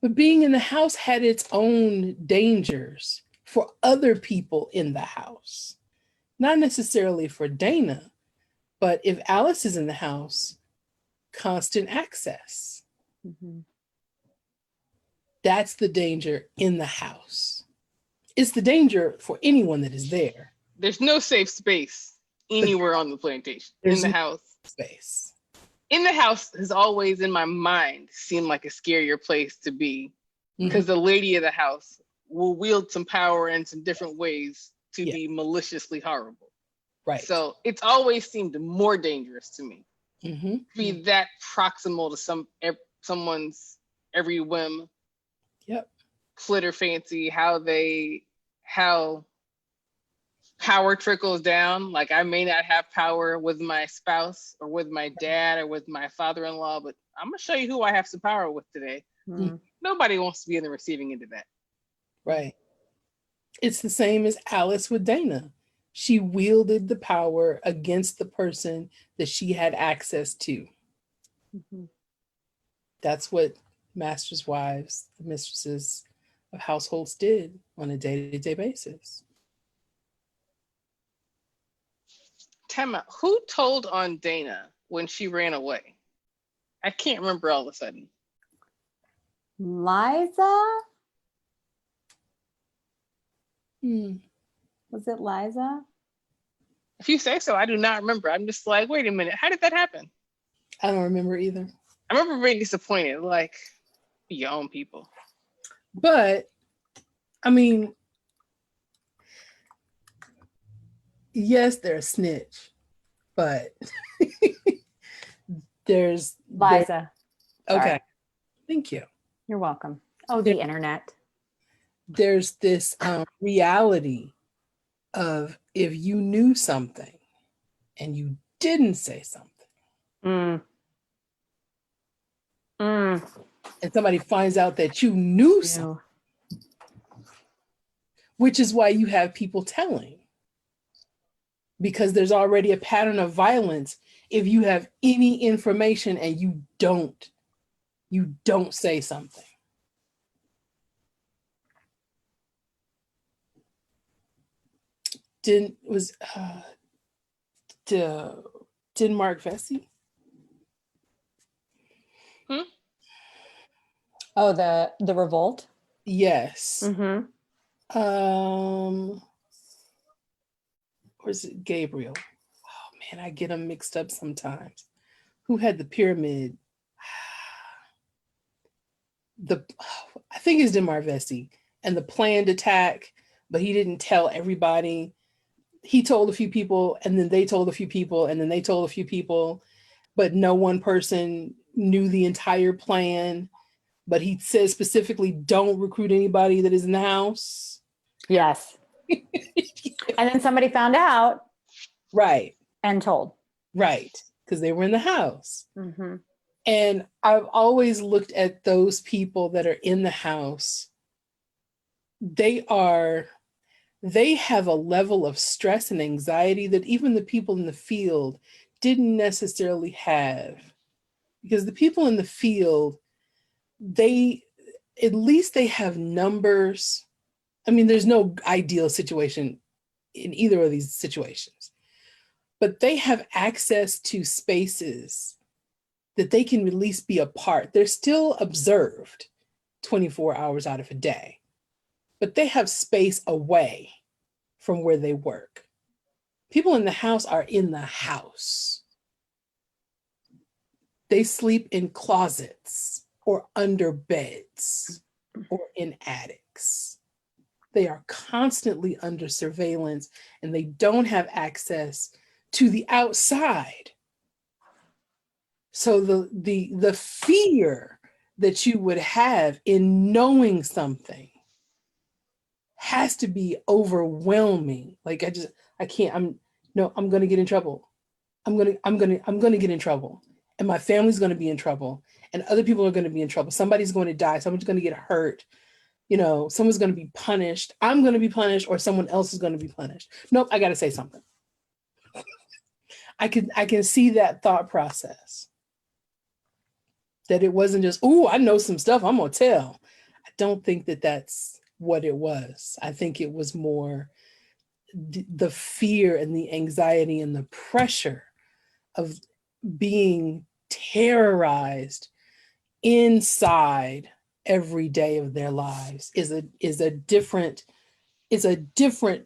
But being in the house had its own dangers for other people in the house. Not necessarily for Dana, but if Alice is in the house, constant access. Mm-hmm. That's the danger in the house. It's the danger for anyone that is there. There's no safe space anywhere on the plantation. In the house. Space. In the house has always, in my mind, seemed like a scarier place to be, because the lady of the house will wield some power in some different ways to be maliciously horrible. Right. So it's always seemed more dangerous to me to be that proximal to someone's every whim, flitter fancy, how power trickles down. Like, I may not have power with my spouse or with my dad or with my father-in-law, but I'm gonna show you who I have some power with today. Mm-hmm. Nobody wants to be in the receiving end of that. Right. It's the same as Alice with Dana. She wielded the power against the person that she had access to. Mm-hmm. That's what masters' wives, the mistresses of households, did on a day-to-day basis. Tema, who told on Dana when she ran away? I can't remember all of a sudden. Liza? Was it Liza? If you say so, I do not remember. I'm just like, wait a minute, how did that happen? I don't remember either. I remember being disappointed, like, your own people. But, I mean, yes, they're a snitch, but there's Liza. Okay. Sorry. Thank you. You're welcome. Oh, the internet. There's this reality of if you knew something and you didn't say something, and somebody finds out that you knew something, which is why you have people telling, because there's already a pattern of violence. If you have any information and you don't say something. Didn't Mark Vesey? Oh, the revolt? Yes. Mm-hmm. Or is it Gabriel? Oh man, I get them mixed up sometimes. Who had the pyramid? I think it's Demar Vesey, and the planned attack, but he didn't tell everybody. He told a few people, and then they told a few people, and then they told a few people, but no one person knew the entire plan. but he says specifically, don't recruit anybody that is in the house. Yes. And then somebody found out. Right. And told. Right. Because they were in the house. Mm-hmm. And I've always looked at those people that are in the house. They have a level of stress and anxiety that even the people in the field didn't necessarily have. Because the people in the field, at least they have numbers. I mean, there's no ideal situation in either of these situations, but they have access to spaces that they can at least be apart. They're still observed 24 hours out of a day, but they have space away from where they work. People in the house are in the house. They sleep in closets or under beds or in attics. They are constantly under surveillance and they don't have access to the outside. So the fear that you would have in knowing something has to be overwhelming. Like I can't, I'm going to get in trouble. I'm going to get in trouble, and my family's going to be in trouble, and other people are going to be in trouble. Somebody's going to die. Someone's going to get hurt. Someone's going to be punished. I'm going to be punished, or someone else is going to be punished. Nope, I got to say something. I can see that thought process. That it wasn't just, oh, I know some stuff, I'm going to tell. I don't think that that's what it was. I think it was more the fear and the anxiety and the pressure of being terrorized inside every day of their lives is a different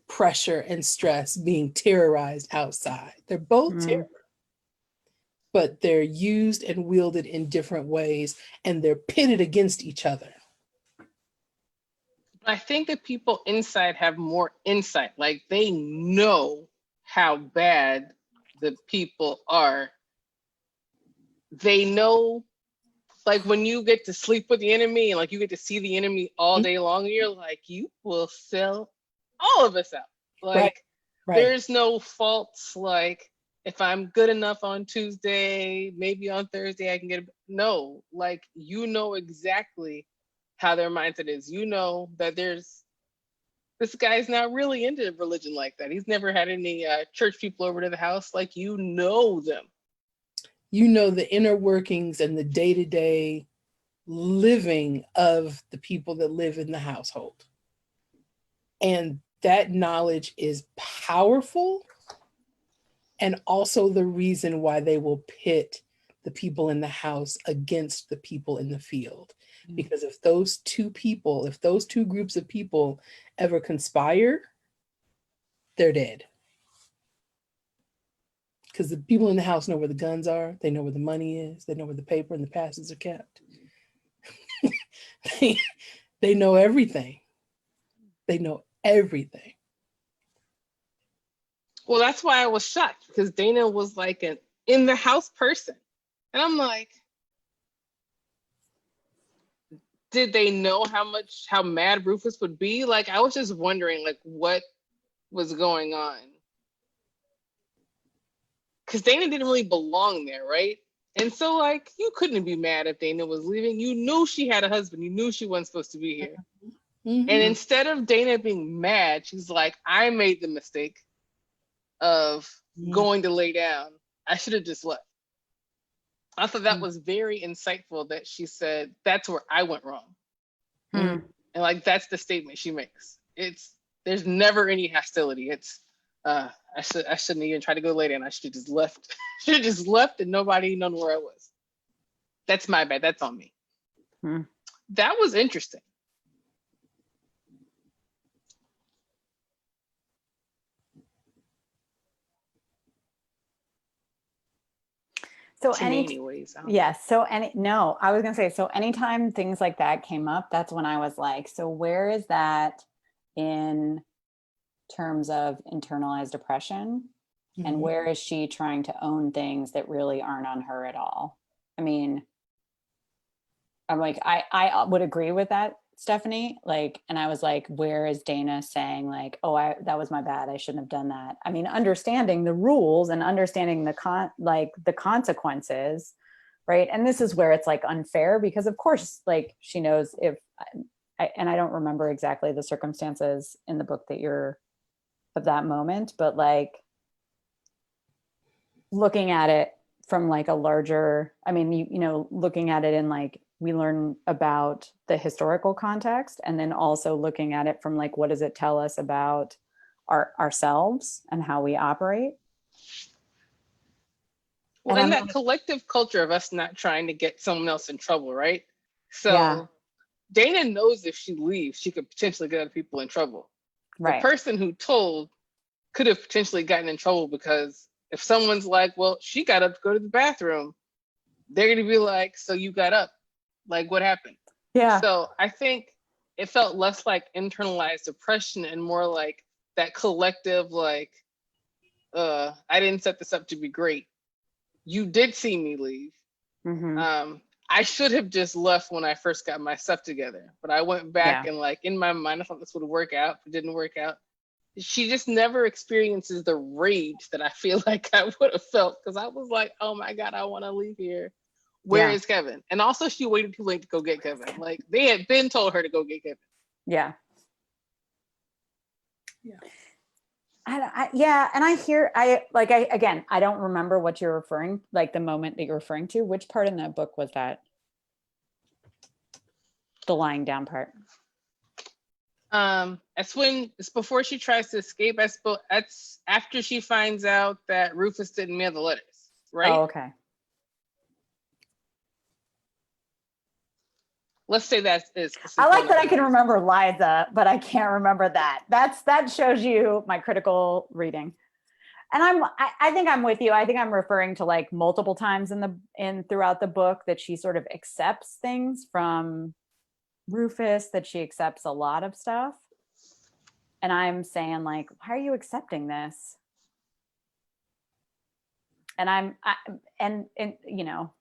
pressure and stress being terrorized outside. They're both terror, but they're used and wielded in different ways, and they're pitted against each other. I think that people inside have more insight. Like they know how bad the people are. They know, like when you get to sleep with the enemy and like you get to see the enemy all day long, you're like, you will sell all of us out. Like right. There's no faults. Like if I'm good enough on Tuesday, maybe on Thursday I can get no, like you know exactly how their mindset is. You know that this guy's not really into religion like that. He's never had any church people over to the house. Like you know them. You know the inner workings and the day-to-day living of the people that live in the household. And that knowledge is powerful, and also the reason why they will pit the people in the house against the people in the field. Because if those two groups of people ever conspire, they're dead. Because the people in the house know where the guns are, they know where the money is, they know where the paper and the passes are kept. They know everything. They know everything. Well, that's why I was shocked, because Dana was like an in the house person. And I'm like, did they know how mad Rufus would be? Like, I was just wondering, like, what was going on? Because Dana didn't really belong there, right? And so, like, you couldn't be mad if Dana was leaving. You knew she had a husband. You knew she wasn't supposed to be here. Mm-hmm. And instead of Dana being mad, she's like, I made the mistake of going to lay down. I should have just left. I thought that was very insightful that she said, that's where I went wrong. And like, that's the statement she makes. There's never any hostility. It's, I shouldn't even try to go lay down. I should have just left. Should have just left and nobody known where I was. That's my bad. That's on me. That was interesting. So I was gonna say, so anytime things like that came up, that's when I was like, so where is that in terms of internalized oppression? And where is she trying to own things that really aren't on her at all? I mean, I'm like, I would agree with that, Stephanie. Like, and I was like, where is Dana saying like, oh, that was my bad, I shouldn't have done that. I mean, understanding the rules and understanding the consequences, right? And this is where it's like unfair, because of course, like she knows if and I don't remember exactly the circumstances in the book that you're of that moment, but like looking at it from like a larger, I mean, you know, looking at it in like, we learn about the historical context, and then also looking at it from like, what does it tell us about ourselves and how we operate? Well, and that collective culture of us not trying to get someone else in trouble, right? So yeah. Dana knows if she leaves, she could potentially get other people in trouble. Right. The person who told could have potentially gotten in trouble, because if someone's like, well, she got up to go to the bathroom, they're going to be like, so you got up, like what happened? Yeah. So I think it felt less like internalized oppression and more like that collective, like, I didn't set this up to be great. You did see me leave. Mm-hmm. I should have just left when I first got my stuff together, but I went back and like in my mind, I thought this would work out. It didn't work out. She just never experiences the rage that I feel like I would have felt, because I was like, oh my God, I want to leave here. Where is Kevin? And also she waited too late to go get Kevin. Like they had been told her to go get Kevin. Yeah. Yeah. And I don't remember what you're referring, like the moment that you're referring to. Which part in that book was that? The lying down part. It's before she tries to escape. That's after she finds out that Rufus didn't mail the letters, right? Oh, okay. Let's say that is. I like that I can remember Liza, but I can't remember that. That shows you my critical reading. And I think I'm with you. I think I'm referring to like multiple times throughout the book that she sort of accepts things from Rufus, that she accepts a lot of stuff. And I'm saying like, why are you accepting this? And and you know,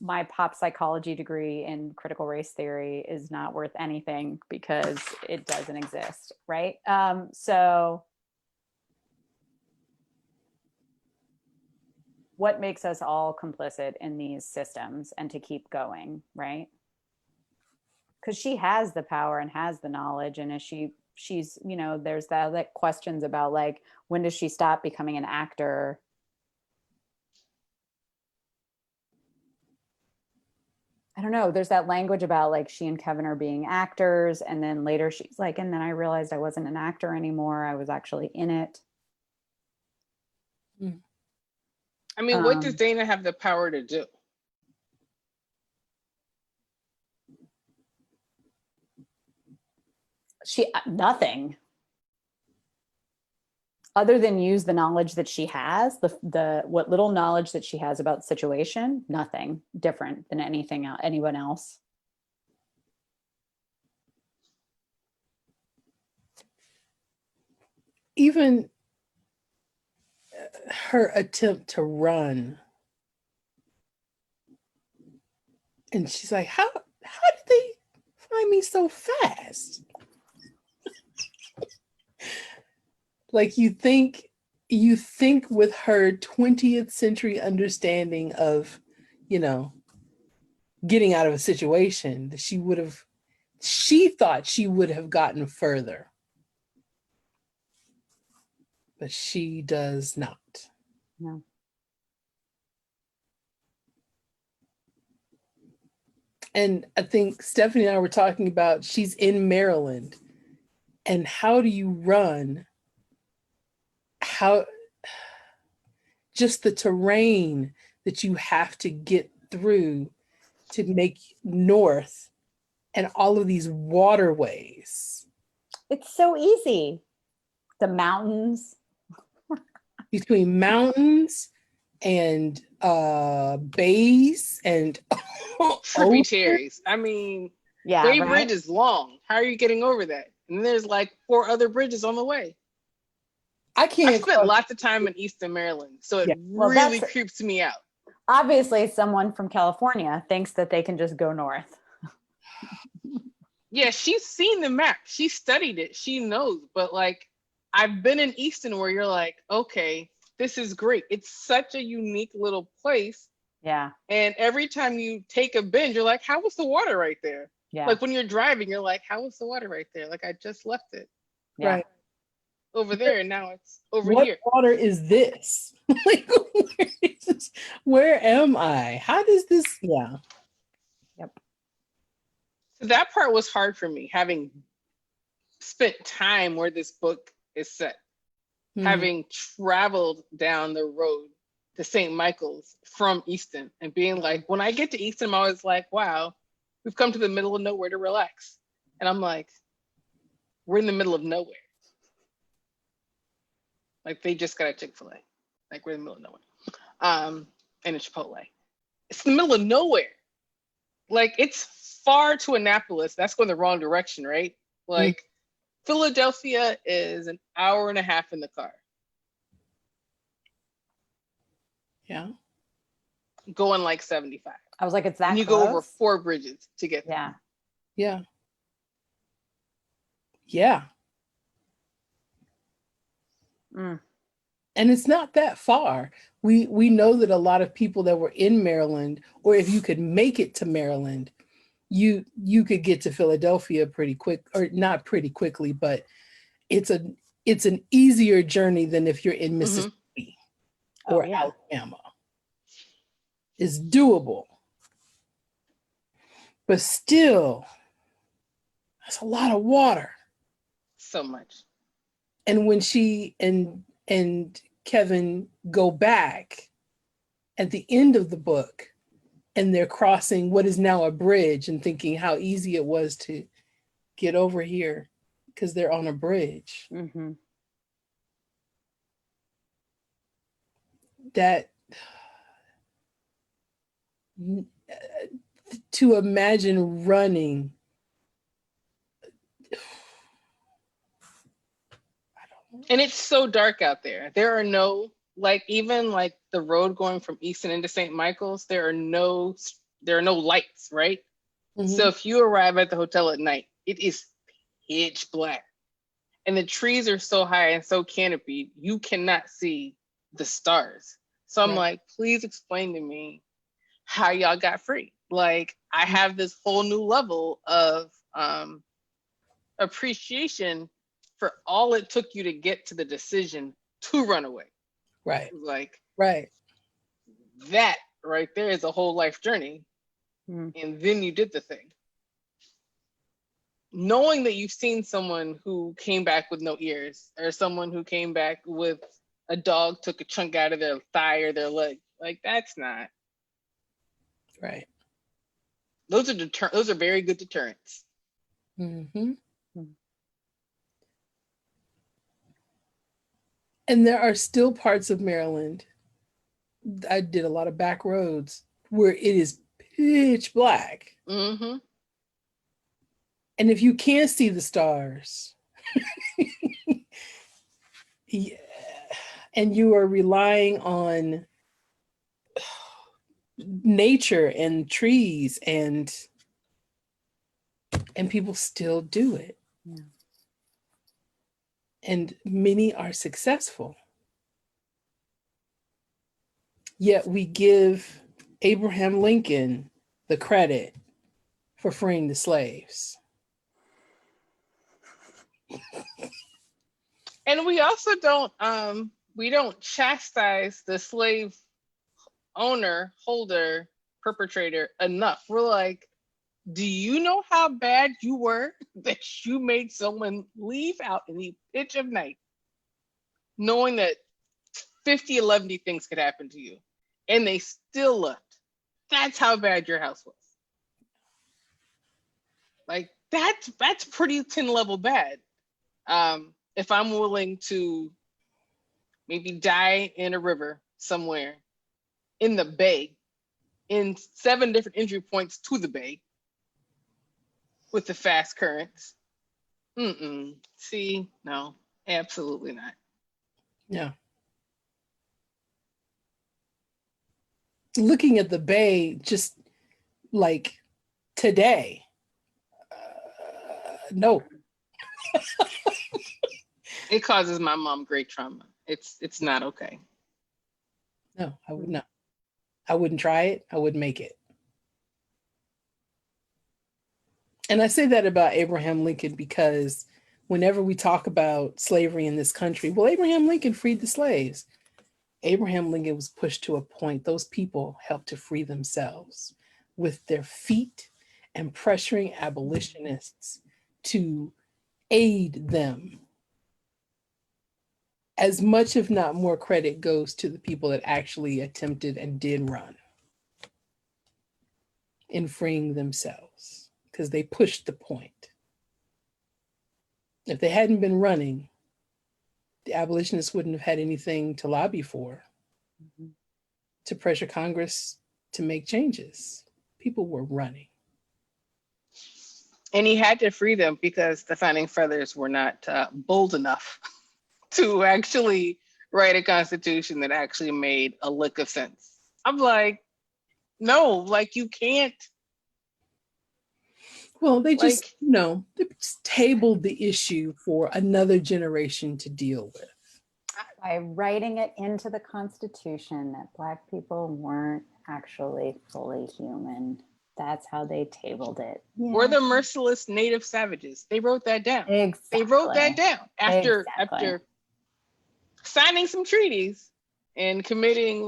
my pop psychology degree in critical race theory is not worth anything because it doesn't exist, right? So what makes us all complicit in these systems and to keep going, right? Because she has the power and has the knowledge, and as she's, you know, there's that like questions about like, when does she stop becoming an actor? I don't know. There's that language about like she and Kevin are being actors. And then later she's like, and then I realized I wasn't an actor anymore. I was actually in it. I mean, what does Dana have the power to do? Nothing. Other than use the knowledge that she has, what little knowledge that she has about the situation, nothing different than anyone else. Even her attempt to run, and she's like, how did they find me so fast? Like you think with her 20th century understanding of, you know, getting out of a situation, that she thought she would have gotten further. But she does not. No. And I think Stephanie and I were talking about, she's in Maryland, and how do you run? Just the terrain that you have to get through to make north, and all of these waterways. It's so easy. The mountains. Between mountains and bays and tributaries. I mean, yeah, Bay Bridge is long. How are you getting over that? And there's like 4 other bridges on the way. I spent lots of time in Eastern Maryland, so it really creeps me out. Obviously, someone from California thinks that they can just go north. Yeah, she's seen the map. She studied it. She knows. But like, I've been in Easton where you're like, okay, this is great. It's such a unique little place. Yeah. And every time you take a bend, you're like, how was the water right there? Yeah. Like when you're driving, you're like, how was the water right there? Like I just left it Yeah. Right. over there, and now it's over What here. water is this? Like, where am I? How does this? Yeah. So that part was hard for me, having spent time where this book is set, Mhm. having traveled down the road to St. Michael's from Easton, and being like, when I get to Easton, I'm always like, wow, we've come to the middle of nowhere to relax. And I'm like, we're in the middle of nowhere. Like they just got a Chick-fil-A. Like we're in the middle of nowhere. And a Chipotle. It's the middle of nowhere. Like it's far to Annapolis. That's going the wrong direction, right? Like Philadelphia is an hour and a half in the car. Yeah. Going like 75. I was like, it's that And you close? go over 4 bridges to get there. Yeah. Yeah. Yeah. Mm. And it's not that far. We know that a lot of people that were in Maryland, or if you could make it to Maryland, you could get to Philadelphia pretty quick, or not pretty quickly, but it's an easier journey than if you're in Mississippi or Alabama. It's doable. But still, that's a lot of water. So much. And when she and Kevin go back at the end of the book, and they're crossing what is now a bridge and thinking how easy it was to get over here because they're on a bridge. Mm-hmm. That to imagine running. And it's so dark out there. There are no, like, even like the road going from Easton into St. Michael's, there are no lights, right? Mm-hmm. So if you arrive at the hotel at night, it is pitch black. And the trees are so high and so canopied, you cannot see the stars. So I'm like, please explain to me how y'all got free. Like, I have this whole new level of appreciation for all it took you to get to the decision to run away. Right. Like, right. That right there is a whole life journey. Mm. And then you did the thing. Knowing that you've seen someone who came back with no ears, or someone who came back with a dog took a chunk out of their thigh or their leg, like that's not right. Those are very good deterrents. Mm-hmm. And there are still parts of Maryland. I did a lot of back roads where it is pitch black. Mm-hmm. And if you can't see the stars, yeah, and you are relying on nature and trees and people still do it. Yeah. And many are successful. Yet we give Abraham Lincoln the credit for freeing the slaves. And we also don't chastise the slave owner, holder, perpetrator enough. We're like, do you know how bad you were that you made someone leave out in the pitch of night, knowing that 50, 11 things could happen to you, and they still left? That's how bad your house was. Like, that's pretty 10 level bad. If I'm willing to maybe die in a river somewhere in the bay, in 7 different entry points to the bay with the fast currents. See, no, absolutely not. Yeah. Looking at the bay, just like today, No. It causes my mom great trauma. It's not okay. No, I would not. I wouldn't try it. I wouldn't make it. And I say that about Abraham Lincoln because whenever we talk about slavery in this country, well, Abraham Lincoln freed the slaves. Abraham Lincoln was pushed to a point. Those people helped to free themselves with their feet and pressuring abolitionists to aid them. As much, if not more, credit goes to the people that actually attempted and did run in freeing themselves because they pushed the point. If they hadn't been running, the abolitionists wouldn't have had anything to lobby for, to pressure Congress to make changes. People were running. And he had to free them because the founding fathers were not bold enough to actually write a constitution that actually made a lick of sense. I'm like, no, like you can't. Well, they just, they just tabled the issue for another generation to deal with. By writing it into the Constitution that Black people weren't actually fully human. That's how they tabled it. Yeah. We're the merciless native savages. They wrote that down. Exactly. They wrote that down after signing some treaties and committing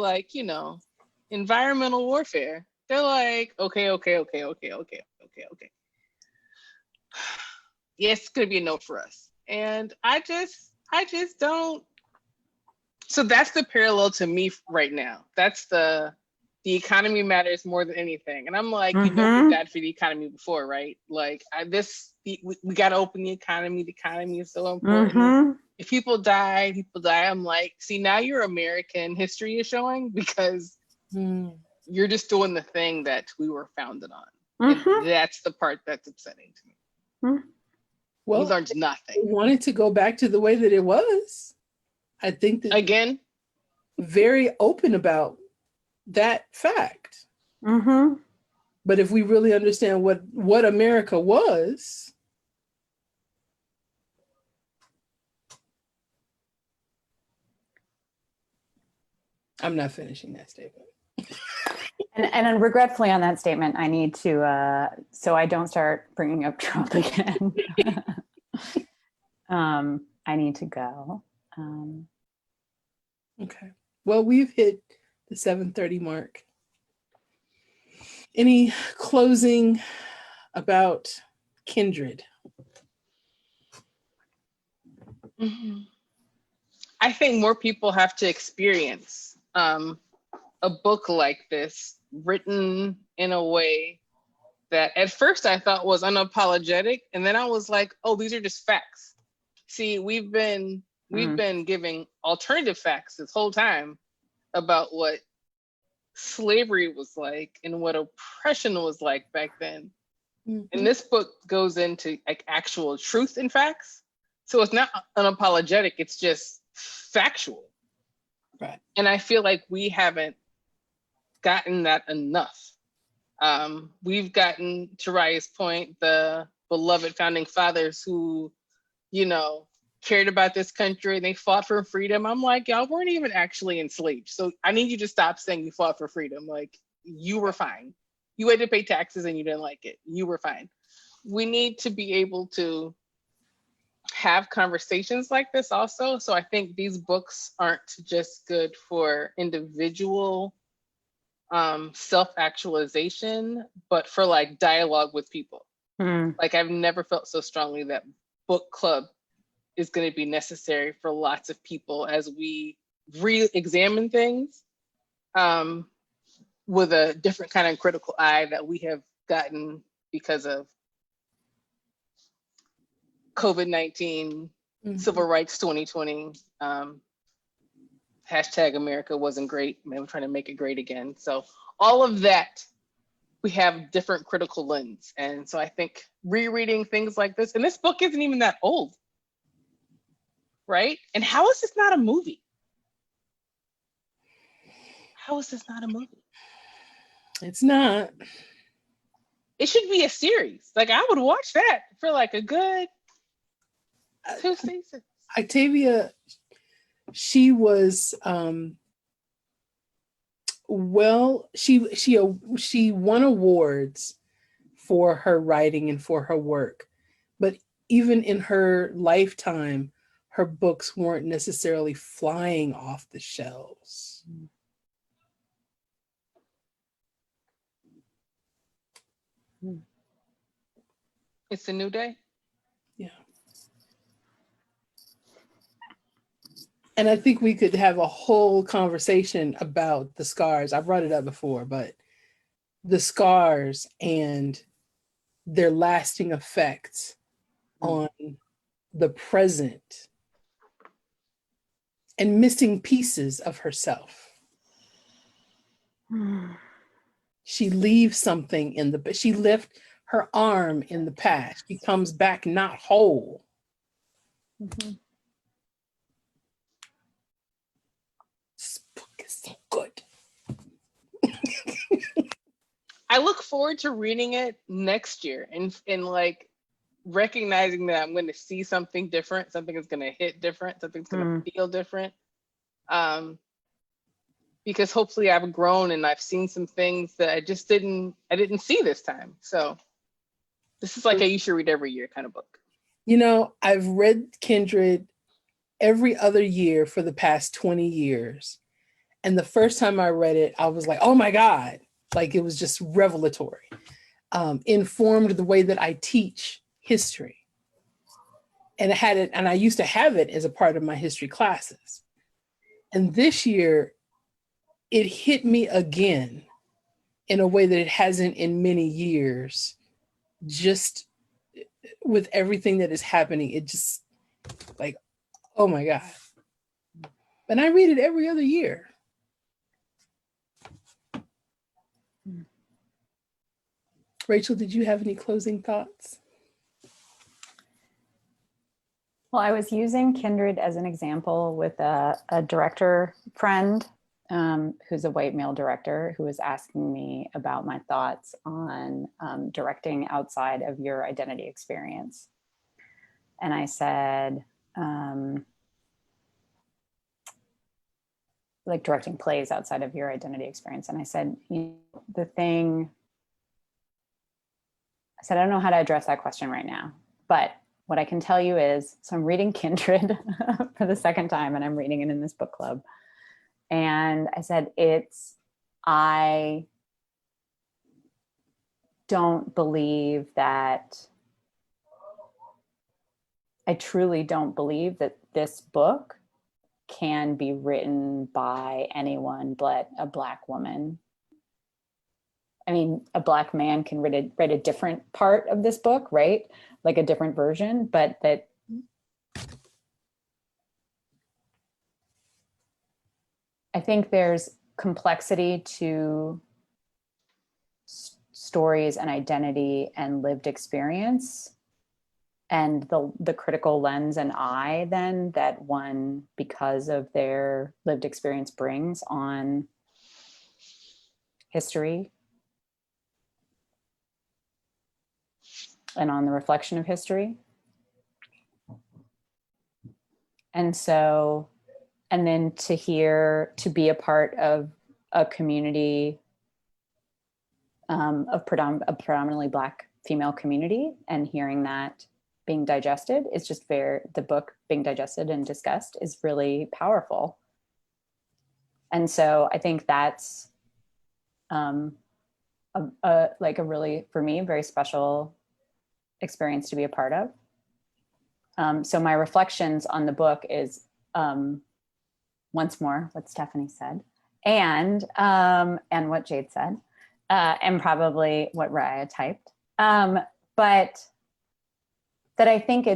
environmental warfare. They're like, okay. Yes, it's gonna be a no for us. And I just don't. So that's the parallel to me right now. That's the economy matters more than anything. And I'm like, you know, we died for the economy before, right? Like we got to open the economy. The economy is so important. If people die. I'm like, see, now your American history is showing because you're just doing the thing that we were founded on. And that's the part that's upsetting to me. Well, we learned nothing. We wanted to go back to the way that it was. I think that again, very open about that fact. But if we really understand what America was, I'm not finishing that statement. And regretfully on that statement, I need to, so I don't start bringing up Trump again. I need to go. Okay. Well, we've hit the 7:30 mark. Any closing about Kindred? I think more people have to experience a book like this written in a way that at first I thought was unapologetic, and then I was like, oh, these are just facts. See, we've been giving alternative facts this whole time about what slavery was like and what oppression was like back then. And this book goes into like actual truth and facts. So it's not unapologetic, it's just factual. Right. And I feel like we haven't gotten that enough. We've gotten, to Raya's point, the beloved founding fathers who, cared about this country and they fought for freedom. I'm like, y'all weren't even actually enslaved. So I need you to stop saying you fought for freedom. Like, you were fine. You had to pay taxes and you didn't like it. You were fine. We need to be able to have conversations like this also. So I think these books aren't just good for individual self-actualization, but for like dialogue with people. Like, I've never felt so strongly that book club is going to be necessary for lots of people as we re-examine things with a different kind of critical eye that we have gotten because of COVID-19, Civil Rights 2020, hashtag America wasn't great. We're trying to make it great again. So all of that, we have different critical lens. And so I think rereading things like this, and this book isn't even that old, right? And how is this not a movie? How is this not a movie? It's not. it should be a series. Like I would watch that for like a good 2 seasons. Octavia, she was she won awards for her writing and for her work, but even in her lifetime, her books weren't necessarily flying off the shelves. It's a new day. Yeah. And I think we could have a whole conversation about the scars. I brought it up before, but the scars and their lasting effects on the present and missing pieces of herself. She leaves something she left her arm in the past. She comes back not whole. Mm-hmm. This book is so good. I look forward to reading it next year and like recognizing that I'm going to see something different, something is going to hit different, something's going to feel different. Because hopefully I've grown and I've seen some things that I didn't see this time. So this is like a you should read every year kind of book. You know, I've read Kindred every other year for the past 20 years. And the first time I read it, I was like, oh my God, like it was just revelatory. Informed the way that I teach history. And I used to have it as a part of my history classes. And this year, it hit me again in a way that it hasn't in many years. Just with everything that is happening, it just like, oh my God. And I read it every other year. Rachel, did you have any closing thoughts? Well, I was using Kindred as an example with a director friend who's a white male director who was asking me about my thoughts on directing outside of your identity experience. And I said, like directing plays outside of your identity experience. And I said, I don't know how to address that question right now, but what I can tell you is, so I'm reading Kindred for the second time and I'm reading it in this book club. And I said, I don't believe that, I truly don't believe that this book can be written by anyone but a Black woman. I mean, a Black man can write a different part of this book, right? Like a different version, but that I think there's complexity to stories and identity and lived experience, and the critical lens and eye then that one, because of their lived experience, brings on history and on the reflection of history. And so, and then to be a part of a community, a predominantly Black female community, and hearing that being digested is just the book being digested and discussed is really powerful. And so I think that's like a really, for me, very special experience to be a part of. So my reflections on the book is, once more, what Stephanie said, and what Jade said, and probably what Raya typed. But that I think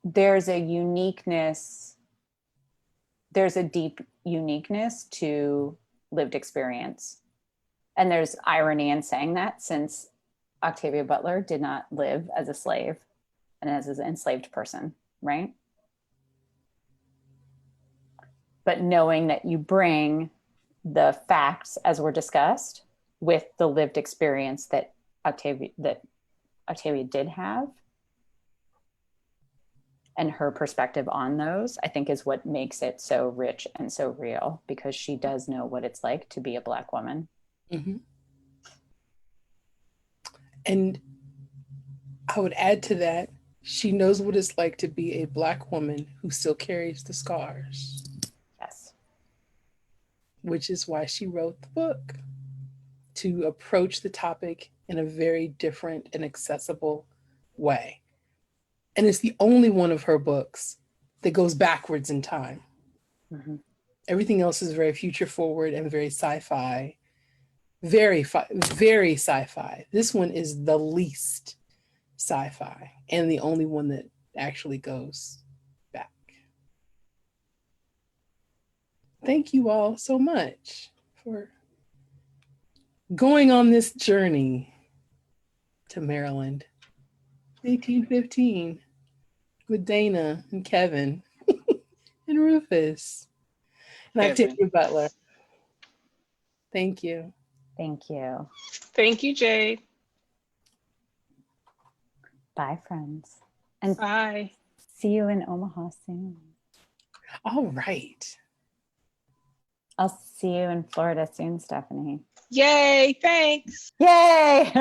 there's a uniqueness, there's a deep uniqueness to lived experience. And there's irony in saying that, since Octavia Butler did not live as a slave and as an enslaved person, right? But knowing that you bring the facts as were discussed with the lived experience that Octavia did have, and her perspective on those, I think is what makes it so rich and so real, because she does know what it's like to be a Black woman. Mm-hmm. And I would add to that, she knows what it's like to be a Black woman who still carries the scars. Yes. Which is why she wrote the book, to approach the topic in a very different and accessible way. And it's the only one of her books that goes backwards in time. Mm-hmm. Everything else is very future forward and very sci-fi. Very sci-fi. This one is the least sci-fi and the only one that actually goes back. Thank you all so much for going on this journey to Maryland, 1815, with Dana and Kevin and Rufus and Octavia Butler. Thank you. Thank you. Thank you, Jade. Bye, friends. And bye. See you in Omaha soon. All right. I'll see you in Florida soon, Stephanie. Yay, thanks. Yay!